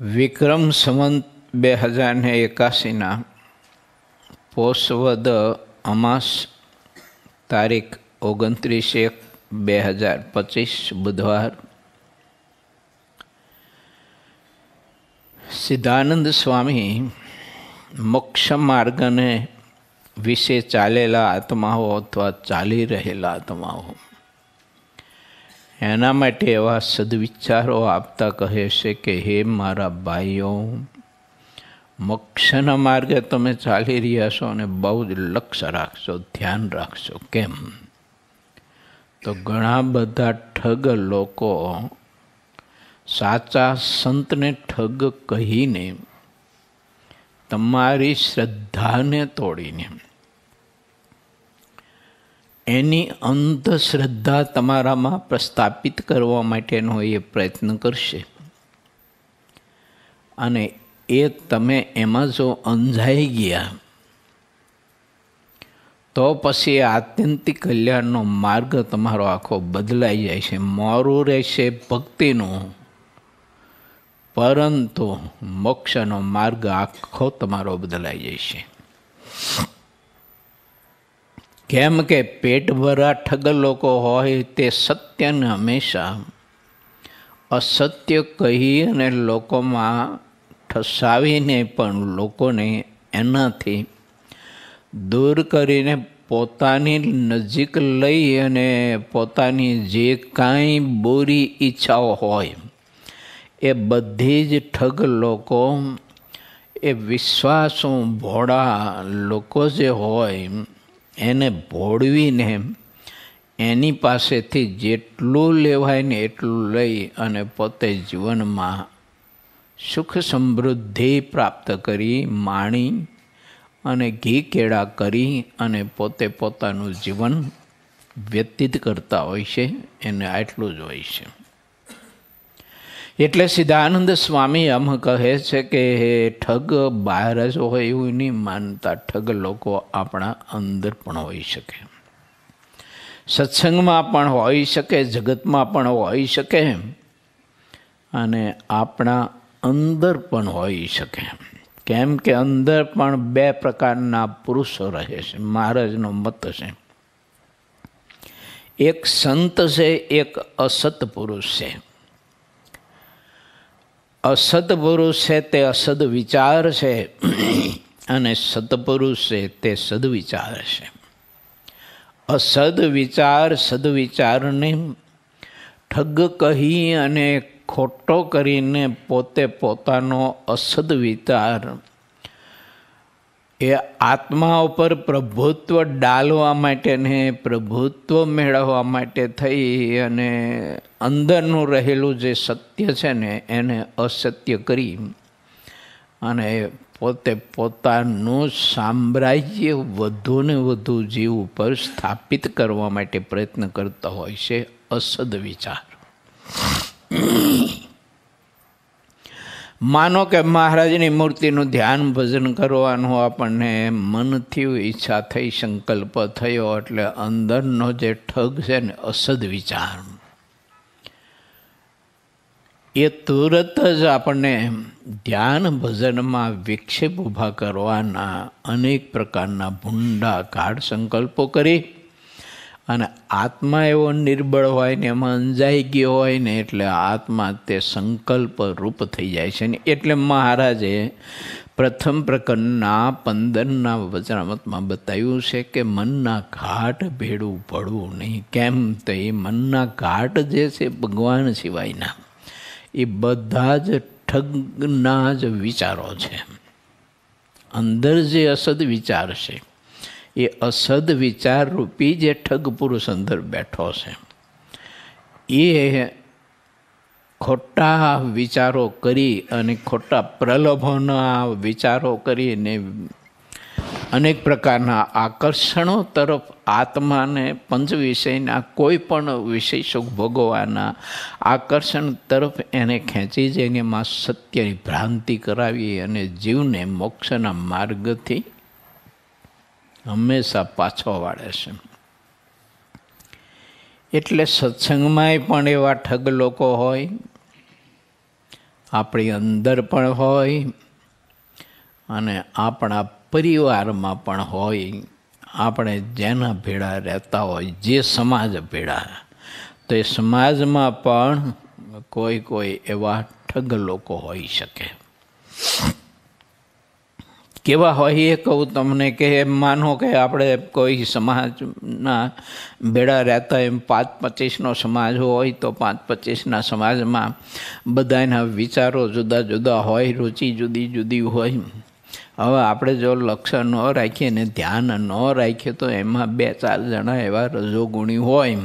વિક્રમ સંવત 2081 પોષવદ અમાસ તારીખ 29/1/2025 બુધવાર. સિદ્ધાનંદ સ્વામી મોક્ષ માર્ગને વિશે ચાલેલા આત્માઓ અથવા ચાલી રહેલા આત્માઓ એના માટે એવા સદવિચારો આપતા કહે છે કે હે મારા ભાઈઓ, મોક્ષના માર્ગે તમે ચાલી રહ્યા છો અને બહુ જ લક્ષ્ય રાખશો, ધ્યાન રાખશો. કેમ? તો ઘણા બધા ઠગ લોકો સાચા સંતને ઠગ કહીને તમારી શ્રદ્ધાને તોડીને એની અંધશ્રદ્ધા તમારામાં પ્રસ્થાપિત કરવા માટેનો એ પ્રયત્ન કરશે. અને એ તમે એમાં જો અંજાઈ ગયા તો પછી આત્યંતિક કલ્યાણનો માર્ગ તમારો આખો બદલાઈ જાય છે. મોરું રહેશે ભક્તિનું, પરંતુ મોક્ષનો માર્ગ આખો તમારો બદલાઈ જાય છે. કેમ કે પેટ ભરા ઠગ લોકો હોય તે સત્યને હંમેશા અસત્ય કહી અને લોકોમાં ઠસાવીને પણ લોકોને એનાથી દૂર કરીને પોતાની નજીક લઈ અને પોતાની જે કાંઈ બુરી ઈચ્છાઓ હોય એ બધી જ ઠગ લોકો, એ વિશ્વાસુ ભોળા લોકો જે હોય એને ભોળવીને એની પાસેથી જેટલું લેવાય ને એટલું લઈ અને પોતે જીવનમાં સુખ સમૃદ્ધિ પ્રાપ્ત કરી, માણી અને ઘી કેળા કરી અને પોતે પોતાનું જીવન વ્યતીત કરતા હોય છે. એને આટલું જ હોય છે. એટલે સિદ્ધાનંદ સ્વામી આમ કહે છે કે ઠગ બહાર જ હોય એવું નહીં માનતા. ઠગ લોકો આપણા અંદર પણ હોઈ શકે, સત્સંગમાં પણ હોઈ શકે, જગતમાં પણ હોઈ શકે અને આપણા અંદર પણ હોઈ શકે. કેમ કે અંદર પણ બે પ્રકારના પુરુષો રહે છે. મહારાજનો મત છે, એક સંત છે, એક અસત પુરુષ છે. અસત પુરુષ છે તે અસદ વિચાર છે અને સત્પુરુષ છે તે સદવિચાર છે. અસદ વિચાર સદવિચારને ઠગ કહી અને ખોટો કરીને પોતે પોતાનો અસદ વિચાર એ આત્મા ઉપર પ્રભુત્વ ડાલવા માટે ને પ્રભુત્વ મેળવવા માટે થઈ અને અંદરનું રહેલું જે સત્ય છે ને એને અસત્ય કરી અને પોતે પોતાનું સામ્રાજ્ય વધુ ને વધુ જીવ ઉપર સ્થાપિત કરવા માટે પ્રયત્ન કરતા હોય છે. અસદ વિચાર. માનો કે મહારાજની મૂર્તિનું ધ્યાન ભજન કરવાનું આપણને મનથી ઈચ્છા થઈ, સંકલ્પ થયો, એટલે અંદરનો જે ઠગ છે ને અસદ વિચાર એ તુરત જ આપણને ધ્યાન ભજનમાં વિક્ષેપ ઊભા કરવાના અનેક પ્રકારના ભૂંડા ગાઢ સંકલ્પો કરી અને આત્મા એવો નિર્બળ હોય ને એમાં અંજાઈ ગયો હોય ને એટલે આત્મા તે સંકલ્પ રૂપ થઈ જાય છે. ને એટલે મહારાજે પ્રથમ પ્રકરણના 15ના વચનામૃતમાં બતાવ્યું છે કે મનના ઘાટ ભેડું પડવું નહીં. કેમ? તો એ મનના ઘાટ જે છે ભગવાન સિવાયના એ બધા જ ઠગના જ વિચારો છે. અંદર જે અસદ વિચાર છે એ અસદ વિચાર રૂપી જે ઠગ પુરુષ અંદર બેઠો છે એ ખોટા વિચારો કરી અને ખોટા પ્રલોભનના વિચારો કરીને અનેક પ્રકારના આકર્ષણો તરફ આત્માને પંચ વિષયના કોઈ પણ વિષય સુખ ભોગવવાના આકર્ષણ તરફ એને ખેંચી જઈને એમાં સત્યની ભ્રાંતિ કરાવી અને જીવને મોક્ષના માર્ગથી હંમેશા પાછો વાળે છે. એટલે સત્સંગમાંય પણ એવા ઠગ લોકો હોય આપણી અંદર પણ હોય અને આપણા પરિવારમાં પણ હોય. આપણે જેના ભેળા રહેતા હોય, જે સમાજ ભેળા, તો એ સમાજમાં પણ કોઈ એવા ઠગ લોકો હોઈ શકે. કેવા હોય એ કહું તમને કે માનો કે આપણે કોઈ સમાજના ભેળા રહેતા એમ 5-25નો સમાજ હોય તો 5-25ના સમાજમાં બધાના વિચારો જુદા જુદા હોય, રુચિ જુદી જુદી હોય. હવે આપણે જો લક્ષ્ય ન રાખીએ ને ધ્યાન ન રાખીએ તો એમાં 2-4 જણા એવા રજોગુણી હોય,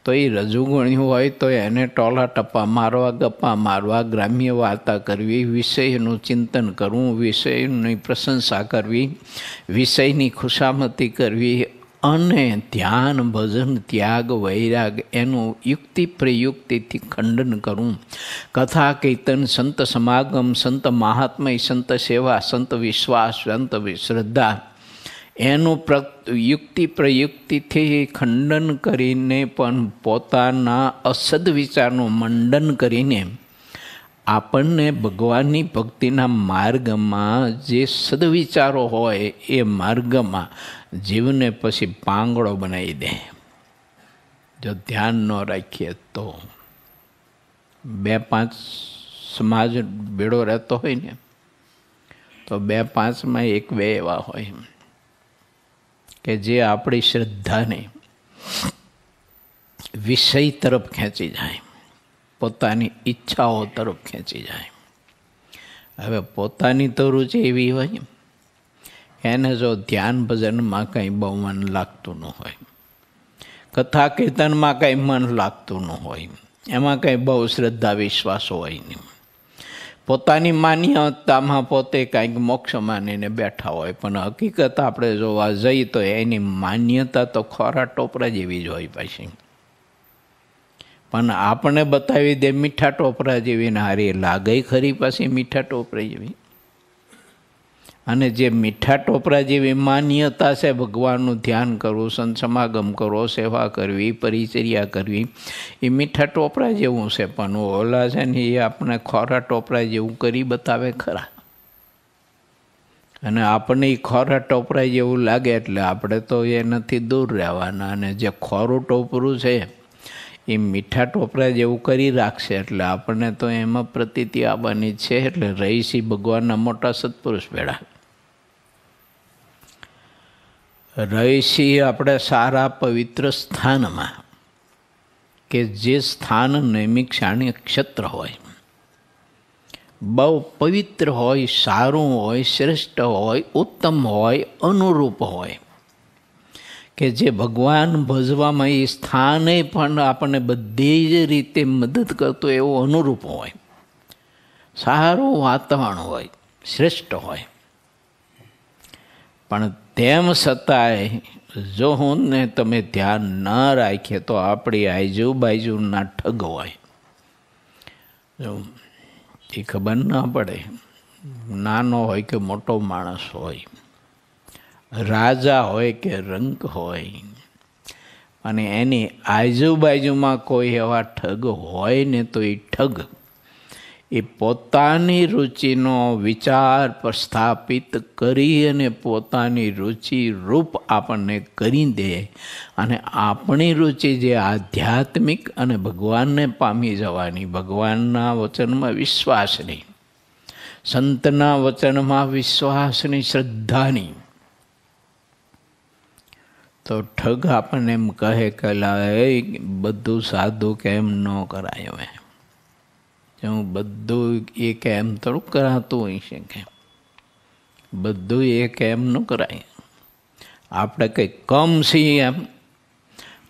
તો એ રજોગુણી હોય તો એને ટોલા ટપ્પા મારવા, ગપ્પા મારવા, ગ્રામ્ય વાર્તા કરવી, વિષયનું ચિંતન કરવું, વિષયની પ્રશંસા કરવી, વિષયની ખુશામતી કરવી અને ધ્યાન, ભજન, ત્યાગ, વૈરાગ એનું યુક્તિ પ્રયુક્તિથી ખંડન કરવું. કથા, કીર્તન, સંત સમાગમ, સંત મહાત્મય, સંત સેવા, સંત વિશ્વાસ, સંત શ્રદ્ધા એનું યુક્તિ પ્રયુક્તિથી ખંડન કરીને પણ પોતાના અસદ વિચારનું મંડન કરીને આપણને ભગવાનની ભક્તિના માર્ગમાં જે સદવિચારો હોય એ માર્ગમાં જીવને પછી પાંગળો બનાવી દે. જો ધ્યાન ન રાખીએ તો 2-5 સમાજ ભેળો રહેતો હોય ને તો 2-5માં 1-2 એવા હોય કે જે આપણી શ્રદ્ધાને વિષય તરફ ખેંચી જાય, પોતાની ઈચ્છાઓ તરફ ખેંચી જાય. હવે પોતાની તો રુચિ એવી હોય, એને જો ધ્યાન ભજનમાં કંઈ બહુ મન લાગતું ન હોય, કથા કીર્તનમાં કંઈ મન લાગતું ન હોય, એમાં કંઈ બહુ શ્રદ્ધા વિશ્વાસ હોય નહીં, પોતાની માન્યતામાં પોતે કાંઈક મોક્ષ માનીને બેઠા હોય, પણ હકીકત આપણે જોવા જઈએ તો એની માન્યતા તો ખોરા ટોપરા જેવી જ હોય પાછી. પણ આપણે બતાવી દે મીઠા ટોપરા જેવી ને હારી લાગે ખરી પાછી મીઠા ટોપરા જેવી. અને જે મીઠા ટોપરા જેવી માન્યતા છે, ભગવાનનું ધ્યાન કરવું, સંત સમાગમ કરવો, સેવા કરવી, પરિચર્યા કરવી, એ મીઠા ટોપરા જેવું છે. પણ ઓલા છે ને એ આપણે ખોરા ટોપરા જેવું કરી બતાવે ખરા. અને આપણને એ ખોરા ટોપરા જેવું લાગે એટલે આપણે તો એનાથી દૂર રહેવાના. અને જે ખોરું ટોપરું છે એ મીઠા ટોપરા જેવું કરી રાખશે એટલે આપણને તો એમાં પ્રતીતિ આવવાની છે. એટલે રહીશી ભગવાનના મોટા સત્પુરુષ ભેળા, રહીશી આપણે સારા પવિત્ર સ્થાનમાં, કે જે સ્થાન નૈમિષારણ્ય ક્ષેત્ર હોય, બહુ પવિત્ર હોય, સારું હોય, શ્રેષ્ઠ હોય, ઉત્તમ હોય, અનુરૂપ હોય, કે જે ભગવાન ભજવામાં એ સ્થાને પણ આપણને બધી જ રીતે મદદ કરતો એવો અનુરૂપ હોય, સારું વાતાવરણ હોય, શ્રેષ્ઠ હોય. પણ તેમ છતાંય જો હું ને તમે ધ્યાન ન રાખીએ તો આપણી આજુબાજુના ઠગ હોય, એ ખબર ના પડે, નાનો હોય કે મોટો માણસ હોય, રાજા હોય કે રંક હોય, અને એની આજુબાજુમાં કોઈ એવા ઠગ હોય ને તો એ ઠગ એ પોતાની રુચિનો વિચાર પ્રસ્થાપિત કરી અને પોતાની રુચિ રૂપ આપણને કરી દે. અને આપણી રુચિ જે આધ્યાત્મિક અને ભગવાનને પામી જવાની, ભગવાનના વચનમાં વિશ્વાસની, સંતના વચનમાં વિશ્વાસની, શ્રદ્ધાની, તો ઠગ આપણને એમ કહે કે બધું સાદું કેમ ન કરાય. હવે હું બધું એ કેમ થોડુંક કરાતું હોય છે, કે બધું એ કેમ ન કરાય. આપણે કંઈ કમ છીએ એમ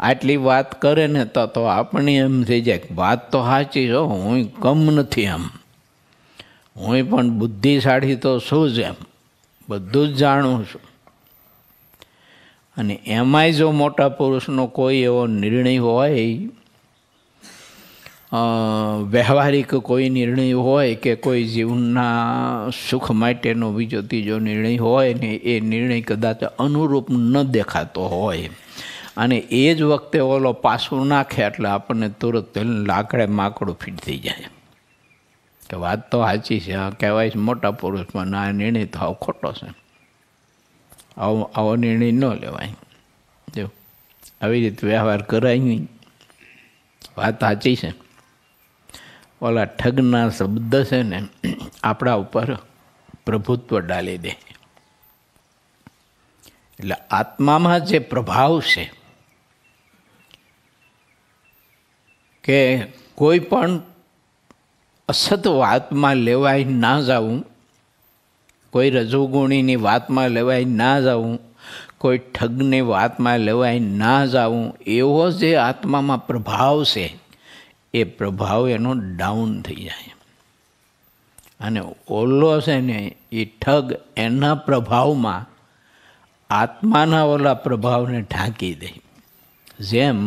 આટલી વાત કરે ને તો આપણે એમ થઈ જાય વાત તો સાચી છો, હું કમ નથી, એમ હું પણ બુદ્ધિશાળી તો છું જ, એમ બધું જ જાણું છું. અને એમાંય જો મોટા પુરુષનો કોઈ એવો નિર્ણય હોય, વ્યવહારિક કોઈ નિર્ણય હોય, કે કોઈ જીવનના સુખ માટેનો બીજો ત્રીજો નિર્ણય હોય ને એ નિર્ણય કદાચ અનુરૂપ ન દેખાતો હોય, અને એ જ વખતે ઓલો પાછું નાખે એટલે આપણને તુરત લાકડે માકડું ફીટ થઈ જાય. કે વાત તો સાચી છે, આ કહેવાય છે મોટા પુરુષમાં, ના નિર્ણય તો આવો ખોટો છે, આવો નિર્ણય ન લેવાય. જો આવી રીતે વ્યવહાર કરાય નહીં. વાત સાચી છે. ઓલા ઠગના શબ્દ છે ને આપણા ઉપર પ્રભુત્વ ડાલી દે. એટલે આત્મામાં જે પ્રભાવ છે કે કોઈ પણ અસત વાતમાં લેવાય ના જવું, કોઈ રજોગુણીની વાતમાં લેવાય ના જવું, કોઈ ઠગની વાતમાં લેવાય ના જવું, એવો જે આત્મામાં પ્રભાવ છે એ પ્રભાવ એનો ડાઉન થઈ જાય. અને ઓલો છે ને એ ઠગ એના પ્રભાવમાં આત્માના ઓલા પ્રભાવને ઢાંકી દે. જેમ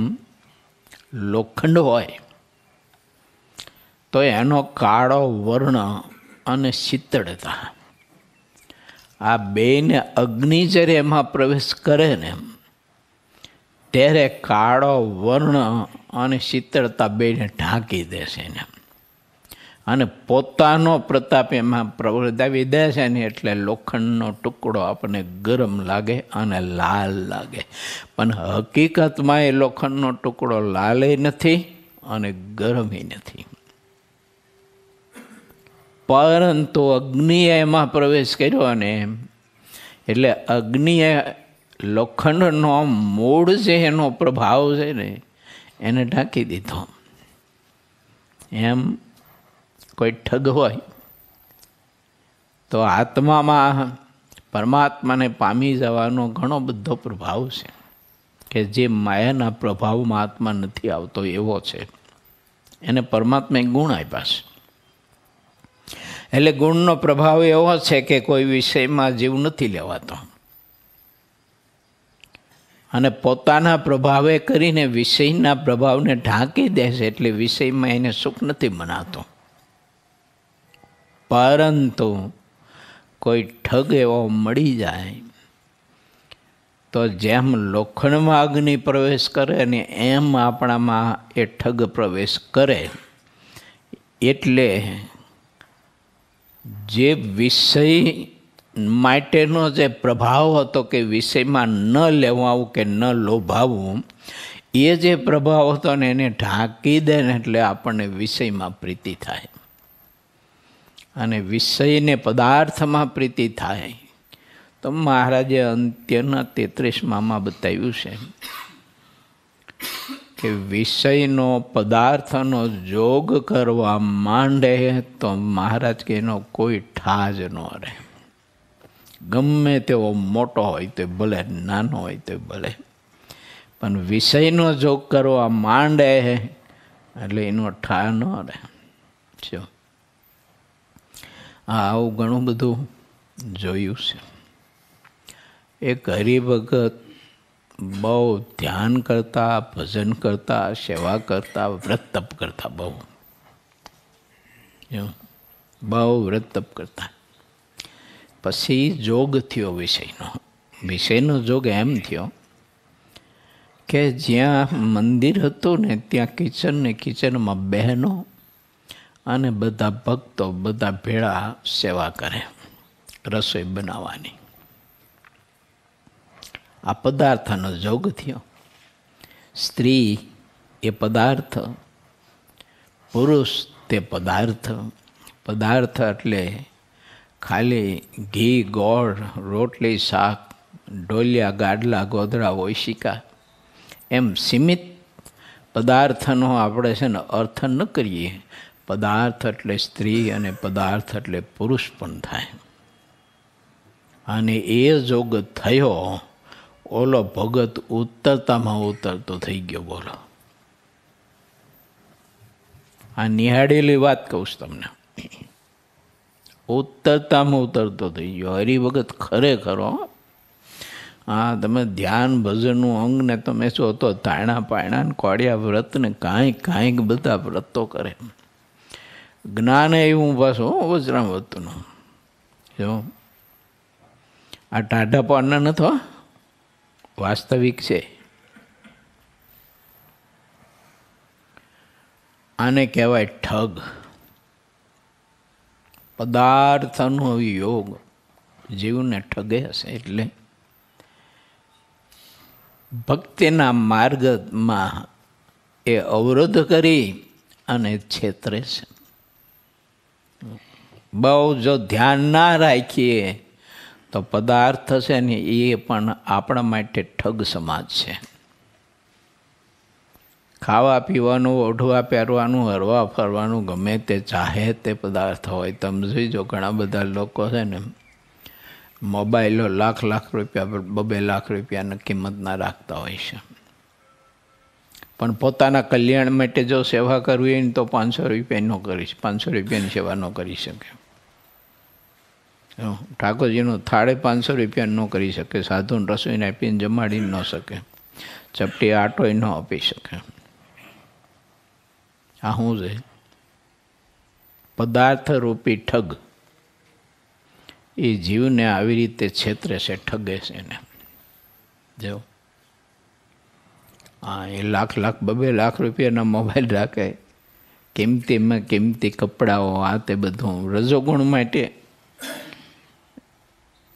લોખંડ હોય તો એનો કાળો વર્ણ અને શીતળતા, આ બેને અગ્નિ જ્યારે એમાં પ્રવેશ કરે ને ત્યારે કાળો વર્ણ અને શીતળતા બેને ઢાંકી દેશે ને, અને પોતાનો પ્રતાપ એમાં પ્રવર્તાવી દે છે ને, એટલે લોખંડનો ટુકડો આપણને ગરમ લાગે અને લાલ લાગે. પણ હકીકતમાં એ લોખંડનો ટુકડો લાલે નથી અને ગરમે નથી. પરંતુ અગ્નિએ એમાં પ્રવેશ કર્યો ને એટલે અગ્નિએ લોખંડનો મૂળ જે એનો પ્રભાવ છે ને એને ઢાંકી દીધો. એમ કોઈ ઠગ હોય તો આત્મામાં પરમાત્માને પામી જવાનો ઘણો બધો પ્રભાવ છે કે જે માયાના પ્રભાવમાં આત્મા નથી આવતો એવો છે. એને પરમાત્માએ ગુણ આપ્યા છે. એટલે ગુણનો પ્રભાવ એવો છે કે કોઈ વિષયમાં જીવ નથી લેવાતો, અને પોતાના પ્રભાવે કરીને વિષયના પ્રભાવને ઢાંકી દે છે, એટલે વિષયમાં એને સુખ નથી મનાતો. પરંતુ કોઈ ઠગ એવો મળી જાય તો જેમ લોખંડમાં અગ્નિ પ્રવેશ કરે ને એમ આપણામાં એ ઠગ પ્રવેશ કરે. એટલે જે વિષય માટેનો જે પ્રભાવ હતો કે વિષયમાં ન લેવાવું કે ન લોભાવવું, એ જે પ્રભાવ હતો ને એને ઢાંકી દે ને એટલે આપણને વિષયમાં પ્રીતિ થાય. અને વિષયને પદાર્થમાં પ્રીતિ થાય તો મહારાજે અંત્યના 33માં બતાવ્યું છે કે વિષયનો પદાર્થનો જોગ કરવા માંડે તો મહારાજ કે એનો કોઈ ઠાજ ન રહે. ગમે તેવો મોટો હોય તો ભલે, નાનો હોય તો ભલે, પણ વિષયનો જોગ કરવા માંડે એટલે એનો ઠા ન રહે. જો આવું ઘણું બધું જોયું છે. એક હરિભગત બહુ ધ્યાન કરતા, ભજન કરતા, સેવા કરતા, વ્રત તપ કરતા, બહુ વ્રત તપ કરતા. પછી જોગ થયો વિષયનો જોગ એમ થયો કે જ્યાં મંદિર હતું ને ત્યાં કિચનમાં બહેનો અને બધા ભક્તો બધા ભેળા સેવા કરે, રસોઈ બનાવવાની. આ પદાર્થનો જોગ થયો. સ્ત્રી એ પદાર્થ, પુરુષ તે પદાર્થ. પદાર્થ એટલે ખાલી ઘી, ગોળ, રોટલી, શાક, ઢોલિયા, ગાડલા, ગોદડા, ઓશિકા એમ સીમિત પદાર્થનો આપણે છે ને અર્થ ન કરીએ. પદાર્થ એટલે સ્ત્રી અને પદાર્થ એટલે પુરુષ પણ થાય. અને એ જોગ થયો, ઓલો ભગત ઉતરતામાં ઉતરતો થઈ ગયો. બોલો, આ નિહાળેલી વાત કહું છું તમને. ઉતરતામાં ઉતરતો થઈ ગયો હરિભગત ખરેખરો. હા, તમે ધ્યાન ભજનનું અંગને તમે જો તો તાયણા પાયણા ને કોડિયા વ્રત ને કાંઈક બધા વ્રતો કરે. જ્ઞાન એવું પાછું વજ્રામૃતનું. જો આ ટાઢા પાડના નથી, વાસ્તવિક છે. આને કહેવાય ઠગ. પદાર્થનો યોગ જીવને ઠગે હશે. એટલે ભક્તિના માર્ગમાં એ અવરોધ કરી અને છેતરે છે. બહુ જો ધ્યાન ના રાખીએ તો પદાર્થ છે ને એ પણ આપણા માટે ઠગ સમાજ છે. ખાવા પીવાનું, ઓઢવા પહેરવાનું, હરવા ફરવાનું ગમે તે ચાહે તે પદાર્થ હોય. તમે જોઈજો ઘણા બધા લોકો છે ને મોબાઈલો લાખ રૂપિયા, 2 લાખ રૂપિયાની કિંમતના રાખતા હોય છે. પણ પોતાના કલ્યાણ માટે જો સેવા કરવી હોય ને તો 500 રૂપિયા ન કરી, 500 રૂપિયાની સેવા ન કરી શકે. ઠાકોરજીનું થાળે 500 રૂપિયા ન કરી શકે. સાધુને રસોઈને આપીને જમાડી ન શકે. ચપટી આટોય ન આપી શકે. આ શું છે? પદાર્થ રૂપી ઠગ એ જીવને આવી રીતે છેતરે છે, ઠગે છે એને. જો હા, એ લાખ 2 લાખ રૂપિયાના મોબાઈલ રાખે, કિંમતીમાં કિંમતી કપડાઓ, આ તે બધું રજોગુણ માટે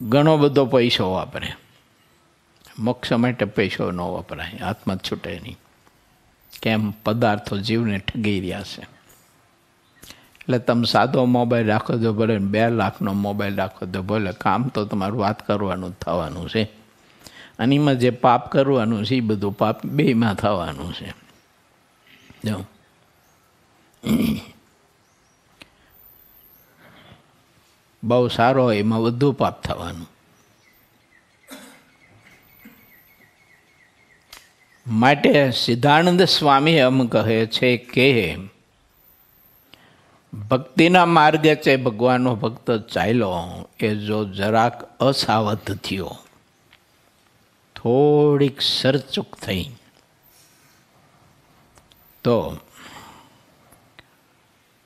ઘણો બધો પૈસો વાપરે. મોક્ષ માટે પૈસો ન વપરાય, આત્મા છૂટે નહીં. કેમ? પદાર્થો જીવને ઠગી રહ્યા છે. એટલે તમે સાદો મોબાઈલ રાખો તો ભલે, 2 લાખનો મોબાઈલ રાખો તો ભલે, કામ તો તમારું વાત કરવાનું જ થવાનું છે. અને એમાં જે પાપ કરવાનું છે એ બધું પાપ બેયમાં થવાનું છે. જો બહુ સારો હોય એમાં વધુ પાપ થવાનું. માટે સિદ્ધાનંદ સ્વામી એમ કહે છે કે ભક્તિના માર્ગે છે ભગવાનનો ભક્ત ચાલ્યો, એ જો જરાક અસાવધ થયો, થોડીક સરચૂક થઈ, તો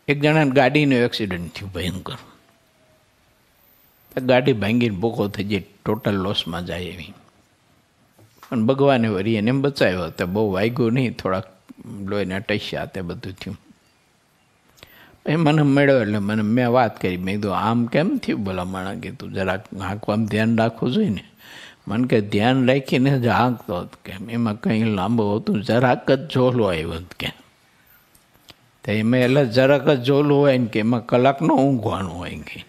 એક જણાને ગાડીનું એક્સિડન્ટ થયું ભયંકર. ગાડી ભાંગીને ભૂકો થઈ જાય, ટોટલ લોસમાં જાય એવી. પણ ભગવાને વળી એને બચાવ્યો. તો બહુ વાગ્યું નહીં, થોડાક લોહીના ટસ્યા, તે બધું થયું. એ મને મળ્યો એટલે મેં વાત કરી. મેં કીધું આમ કેમ થયું ભલા માણા? કીધું જરાક હાંકવામાં ધ્યાન રાખવું જોઈએ ને. મને કે ધ્યાન રાખીને જ હાંકતો હતો કે એમાં કંઈ લાંબો હતું, જરાક જ ઝોલું આવ્યું કે. તો એમાં એટલે જરાક જ ઝોલું હોય ને કે એમાં કલાકનો ઊંઘવાનું હોય કે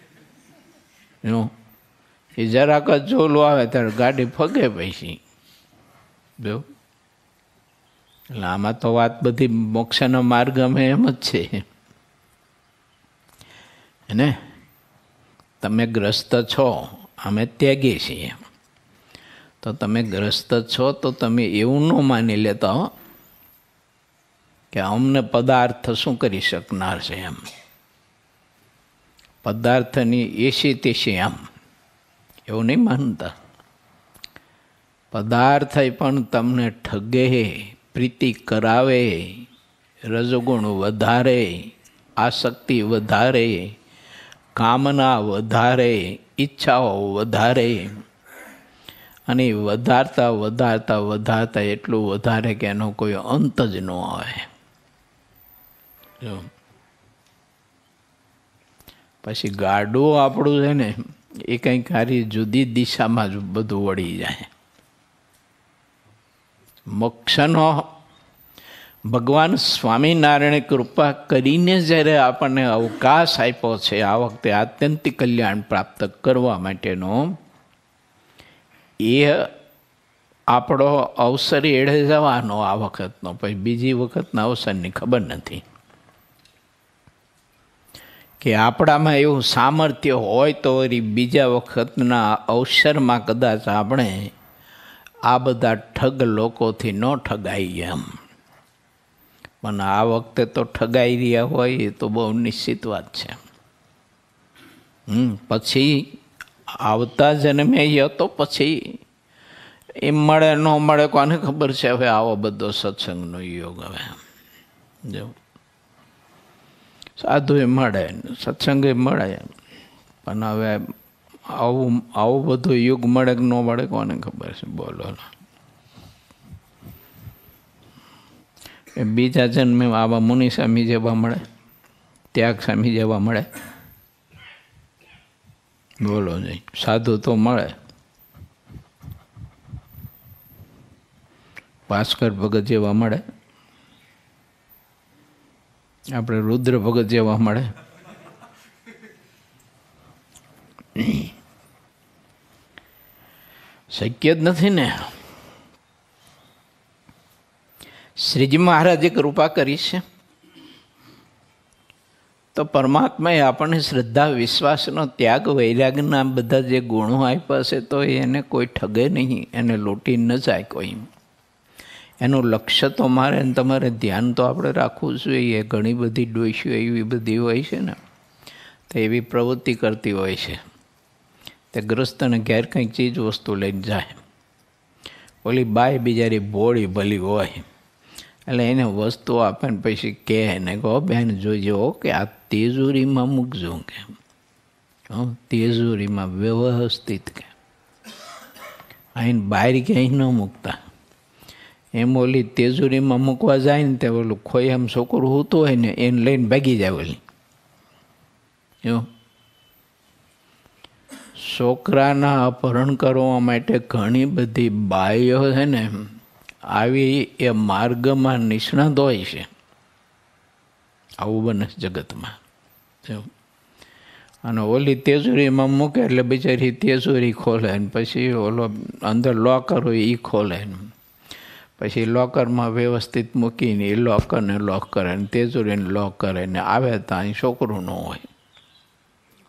એ જરાક જ ઝોલું આવે ત્યારે ગાડી ફગે પછી. જો એટલે આમાં તો વાત બધી મોક્ષનો માર્ગ અમે એમ જ છે ને. તમે ગ્રસ્ત છો, અમે ત્યાગી છીએ. તો તમે ગ્રસ્ત છો તો તમે એવું ન માની લેતા કે અમને પદાર્થ શું કરી શકનાર છે એમ. પદાર્થની એસી તેસી આમ એવું નહીં માનતા. પદાર્થ પણ તમને ઠગે, પ્રીતિ કરાવે, રજોગુણ વધારે, આસક્તિ વધારે, કામના વધારે, ઈચ્છાઓ વધારે, અને વધારતા એટલું વધારે કે એનો કોઈ અંત જ ન આવે. પછી ગાડું આપણું છે ને એ કંઈક સારી જુદી દિશામાં જ બધું વળી જાય. મોક્ષનો ભગવાન સ્વામિનારાયણ કૃપા કરીને જ્યારે આપણને અવકાશ આપ્યો છે આ વખતે આત્યંતિક કલ્યાણ પ્રાપ્ત કરવા માટેનો, એ આપણો અવસર એળે જવાનો આ વખતનો. પછી બીજી વખતના અવસરની ખબર નથી કે આપણામાં એવું સામર્થ્ય હોય તો બીજા વખતના અવસરમાં કદાચ આપણે આ બધા ઠગ લોકોથી ન ઠગાઈએ એમ. પણ આ વખતે તો ઠગાઈ રહ્યા હોય એ તો બહુ નિશ્ચિત વાત છે. પછી આવતા જન્મે તો પછી એમ મળે ન મળે કોને ખબર છે. હવે આવો બધો સત્સંગનો યોગ. હવે જો સાધુ એ મળે, સત્સંગ એ મળે, પણ હવે આવું બધું યુગ મળે કે ન મળે કોને ખબર છે. બોલો, એ બીજા જન્મે આવા મુનિ સ્વામી જેવા મળે, ત્યાગ સ્વામી જેવા મળે. બોલો નહીં, સાધુ તો મળે. ભાસ્કર ભગત જેવા મળે, આપણે રુદ્ર ભગત જેવા મળે. શક્ય જ નથી ને. શ્રીજી મહારાજે કૃપા કરી છે તો પરમાત્માએ આપણને શ્રદ્ધા, વિશ્વાસનો ત્યાગ, વૈરાગના બધા જે ગુણો આપ્યા છે તો એને કોઈ ઠગે નહીં, એને લૂંટી ન જાય કોઈ. એનું લક્ષ્ય તો મારે ને તમારે ધ્યાન તો આપણે રાખવું જોઈએ. ઘણી બધી ડોશીઓ એવી બધી હોય છે ને, તો એવી પ્રવૃત્તિ કરતી હોય છે. તે ગ્રસ્તને ઘેર કંઈક ચીજ વસ્તુ લઈને જાય. ઓલી બાય બિચારી ભોળી ભલી હોય એટલે એને વસ્તુ આપે ને પછી કહે ને કહો બેન જોઈજો કે આ તેજોરીમાં મૂકજો, કે તેજોરીમાં વ્યવસ્થિત, કે અહીં બહાર ક્યાંય ન મૂકતા. એમ ઓલી તેજોરીમાં મૂકવા જાય ને તે ઓલું ખોયામ છોકરું હોતું હોય ને એને લઈને ભાગી જાય ઓલી. એવું છોકરાના અપહરણ કરવા માટે ઘણી બધી બાઈઓ છે ને આવી એ માર્ગમાં નિષ્ણાત હોય છે. આવું બને જગતમાં. અને ઓલી તેજોરીમાં મૂકે એટલે બિચારી તેજોરી ખોલે ને પછી ઓલો અંદર લોકર હોય એ ખોલે ને પછી લોકરમાં વ્યવસ્થિત મૂકીને એ લોકરને લોક કરે ને તેજોરીને લોક કરે ને આવે તો અહીં છોકરું ન હોય,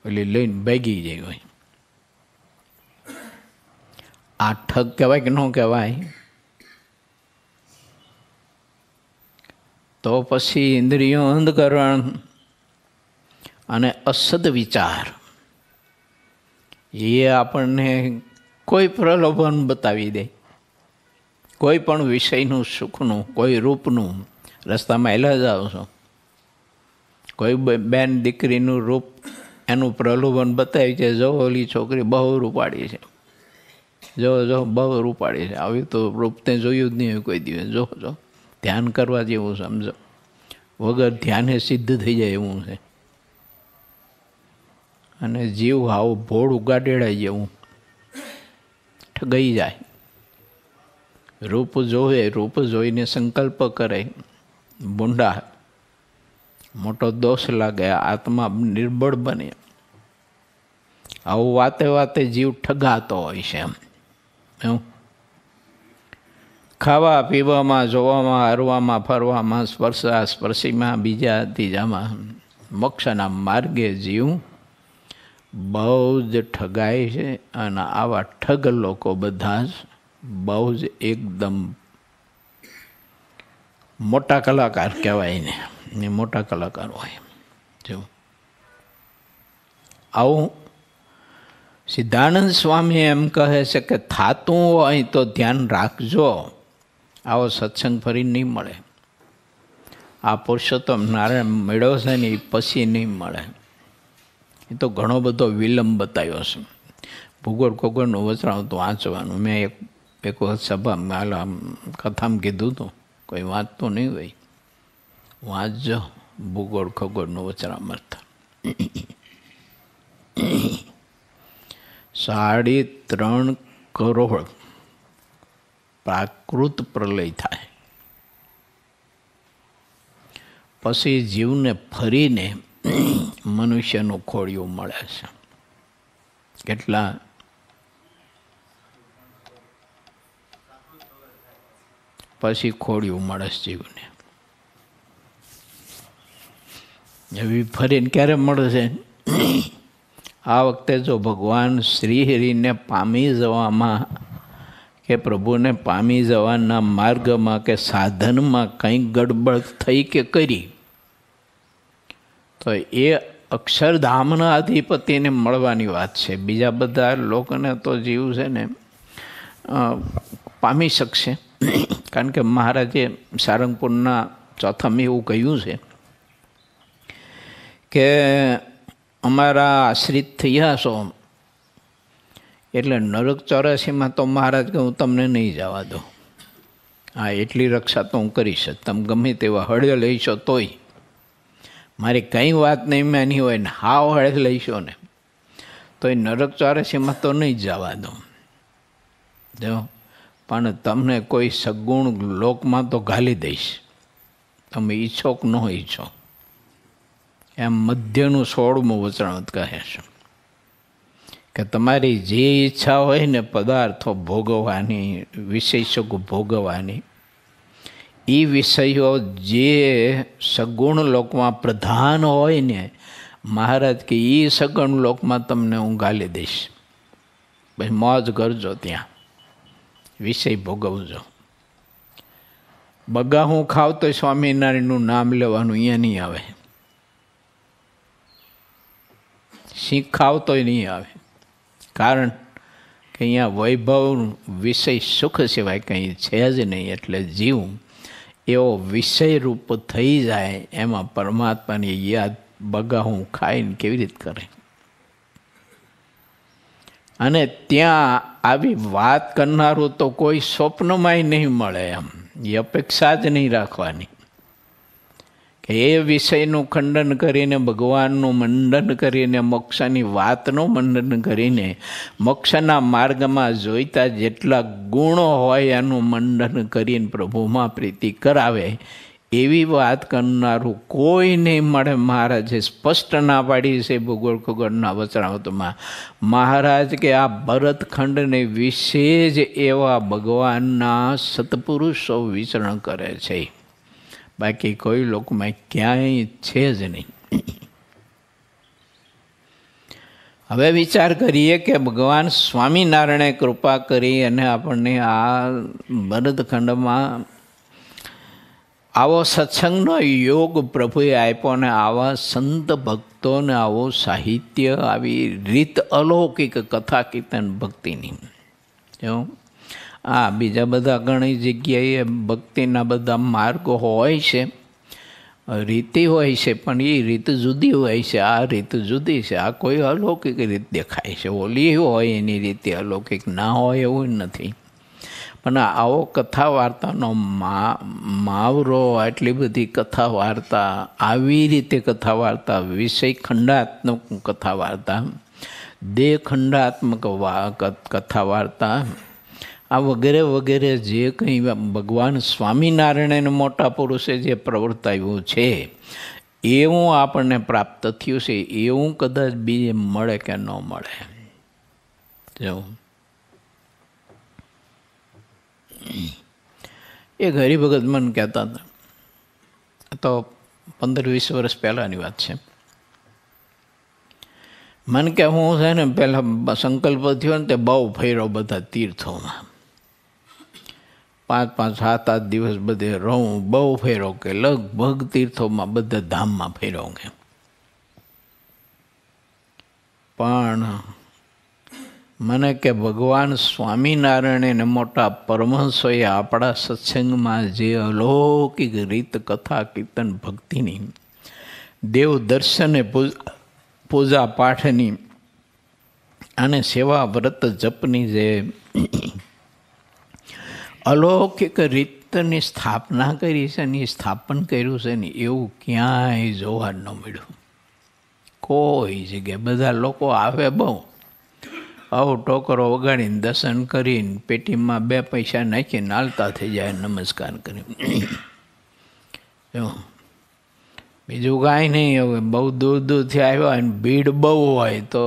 ઓલી લઈને ભાગી જાય હોય. આ ઠગ કહેવાય કે ન કહેવાય? તો પછી ઇન્દ્રિયો અંધકરણ અને અસદ વિચાર એ આપણને કોઈ પ્રલોભન બતાવી દે. કોઈ પણ વિષયનું, સુખનું, કોઈ રૂપનું. રસ્તામાં એલા જાઓ છો, કોઈ બેન દીકરીનું રૂપ એનું પ્રલોભન બતાવી છે, જો ઓલી છોકરી બહુ રૂપાળી છે, જો બહુ રૂપાળી છે, આવી તો રૂપ તે જોયું જ નહીં હોય કોઈ દિવસ. જો ધ્યાન કરવા જેવું સમજો, વગર ધ્યાને સિદ્ધ થઈ જાય એવું છે. અને જીવ આવું ભોળું ગાડેડાઈ જેવું ઠગાઈ જાય. રૂપ જોવે, રૂપ જોઈને સંકલ્પ કરે, ભૂંડા, મોટો દોષ લાગે, આત્મા નિર્બળ બને. આવું વાતે વાતે જીવ ઠગાતો હોય છે. એમ ખાવા પીવામાં, જોવામાં, હરવામાં, ફરવામાં, સ્પર્શા સ્પર્શીમાં, બીજા ત્રીજામાં, મોક્ષના માર્ગે જીવ બહુ જ ઠગાય છે. અને આવા ઠગ લોકો બધા જ બહુ જ એકદમ મોટા કલાકાર કહેવાય ને મોટા કલાકાર હોય. જો આવું સિદ્ધાનંદ સ્વામી એમ કહે છે કે થાતું હોય તો ધ્યાન રાખજો, આવો સત્સંગ ફરી નહીં મળે. આ પુરુષોત્તમ નારાયણ મેળવ્યો છે ને એ પછી નહીં મળે. એ તો ઘણો બધો વિલંબ બતાવ્યો છે. ભૂગોળ ખગોળનું વચરાવું તો વાંચવાનું. મેં એક વખત સભામાં કથામાં કીધું હતું, કોઈ વાંચતું નહીં હોય, વાંચજો ભૂગોળ ખગોળનું વચરામર્થ. 3.5 કરોડ પ્રાકૃત પ્રલય થાય પછી જીવને ફરીને મનુષ્યનું ખોડિયું મળે છે. કેટલા? પછી ખોડિયું મળે છે જીવને. એવી ફરીને ક્યારે મળશે? આ વખતે જો ભગવાન શ્રી હરિને પામી જવામાં કે પ્રભુને પામી જવાના માર્ગમાં કે સાધનમાં કંઈક ગડબડ થઈ કે કરી તો એ અક્ષરધામના અધિપતિને મળવાની વાત છે. બીજા બધા લોકોને તો જીવ છે ને પામી શકશે, કારણ કે મહારાજે સારંગપુરના ચોથામાં એવું કહ્યું છે કે અમારા આશ્રિત થયા છો એટલે નરક 84માં તો મહારાજ કે હું તમને નહીં જવા દઉં. હા, એટલી રક્ષા તો હું કરીશ. તમે ગમે તેવા હળે લઈશો તોય મારી કંઈ વાત નહીં માની હોય ને હાવ હળે લઈશો ને તો એ નરક 84માં તો નહીં જવા દો જો, પણ તમને કોઈ સગુણ લોકમાં તો ઘાલી દઈશ, તમે ઈચ્છો કે ન ઈચ્છો. એમ મધ્યનું 16મું વચનામૃત કહે છે કે તમારી જે ઈચ્છા હોય ને પદાર્થો ભોગવવાની, વિષય સુખ ભોગવવાની, એ વિષયો જે સગુણ લોકમાં પ્રધાન હોય ને, મહારાજ કે એ સગુણ લોકમાં તમને હું ગાલી દઈશ. પછી મોજ કરજો, ત્યાં વિષય ભોગવજો. બગા હું ખાવ તો સ્વામિનારાયણનું નામ લેવાનું અહીંયા નહીં આવે, સિંહ ખાવ તોય નહીં આવે. કારણ કે અહીંયા વૈભવ વિષય સુખ સિવાય કંઈ છે જ નહીં. એટલે જીવ એવો વિષય રૂપ થઈ જાય, એમાં પરમાત્માની યાદ બગાહું ખાઈને કેવી રીતે કરે. અને ત્યાં આવી વાત કરનારું તો કોઈ સ્વપ્નમાંય નહીં મળે. એમ એ અપેક્ષા જ નહીં રાખવાની કે એ વિષયનું ખંડન કરીને, ભગવાનનું મંડન કરીને, મોક્ષની વાતનું મંડન કરીને, મોક્ષના માર્ગમાં જોઈતા જેટલા ગુણો હોય એનું મંડન કરીને પ્રભુમાં પ્રીતિ કરાવે, એવી વાત કરનારું કોઈ નહીં મળે. મહારાજે સ્પષ્ટ ના પાડી છે ભૂગોળ ખગોળના વચનામૃતમાં. મહારાજ કે આ ભરતખંડને વિશે જ એવા ભગવાનના સત્પુરુષો વિચરણ કરે છે, બાકી કોઈ લોકોમાં ક્યાંય છે જ નહીં. હવે વિચાર કરીએ કે ભગવાન સ્વામિનારાયણે કૃપા કરી અને આપણને આ ભરતખંડમાં આવો સત્સંગનો યોગ પ્રભુએ આપ્યો, ને આવા સંત ભક્તોને આવો સાહિત્ય, આવી રીત અલૌકિક કથા કીર્તન ભક્તિની. હા, બીજા બધા ઘણી જગ્યાએ ભક્તિના બધા માર્ગો હોય છે, રીતિ હોય છે, પણ એ રીત જુદી હોય છે, આ રીત જુદી છે. આ કોઈ અલૌકિક રીત દેખાય છે, ઓલી હોય એની રીતે અલૌકિક ના હોય એવું નથી. પણ આવો કથા વાર્તાનો માવરો, આટલી બધી કથા વાર્તા, આવી રીતે કથા વાર્તા, વિષય ખંડાત્મક કથા વાર્તા, દેહ ખંડાત્મક કથા વાર્તા, આ વગેરે વગેરે જે કંઈ ભગવાન સ્વામિનારાયણ મોટા પુરુષે જે પ્રવર્તાવ્યું છે, એવું આપણને પ્રાપ્ત થયું છે. એવું કદાચ બીજે મળે કે ન મળે. જો એક હરિભગત મને કહેતા હતા, તો 15-20 વર્ષ પહેલાંની વાત છે. મને કે હું છે ને પહેલાં સંકલ્પ થયો ને તે બહુ ફેરો બધા તીર્થોમાં, 5-5, 7-8 દિવસ બધે રહું, બહુ ફેરો કે લગભગ તીર્થોમાં બધા ધામમાં ફેરો કે. પણ મને કે ભગવાન સ્વામિનારાયણ મોટા પરમહંસોએ આપણા સત્સંગમાં જે અલૌકિક રીત કથા કીર્તન ભક્તિની, દેવ દર્શને પૂજા પાઠની અને સેવા વ્રત જપની જે અલૌકિક રીતની સ્થાપના કરી છે ને, સ્થાપન કર્યું છે ને, એવું ક્યાંય જોવા ન મળ્યું કોઈ જગ્યાએ. બધા લોકો આવે બહુ, આવો ટોકરો વગાડીને દર્શન કરીને પેટીમાં 2 પૈસા નાખીને હાલતા થઈ જાય, નમસ્કાર કરીને. બીજું કાંઈ નહીં. હવે બહુ દૂર દૂરથી આવ્યા અને ભીડ બહુ હોય તો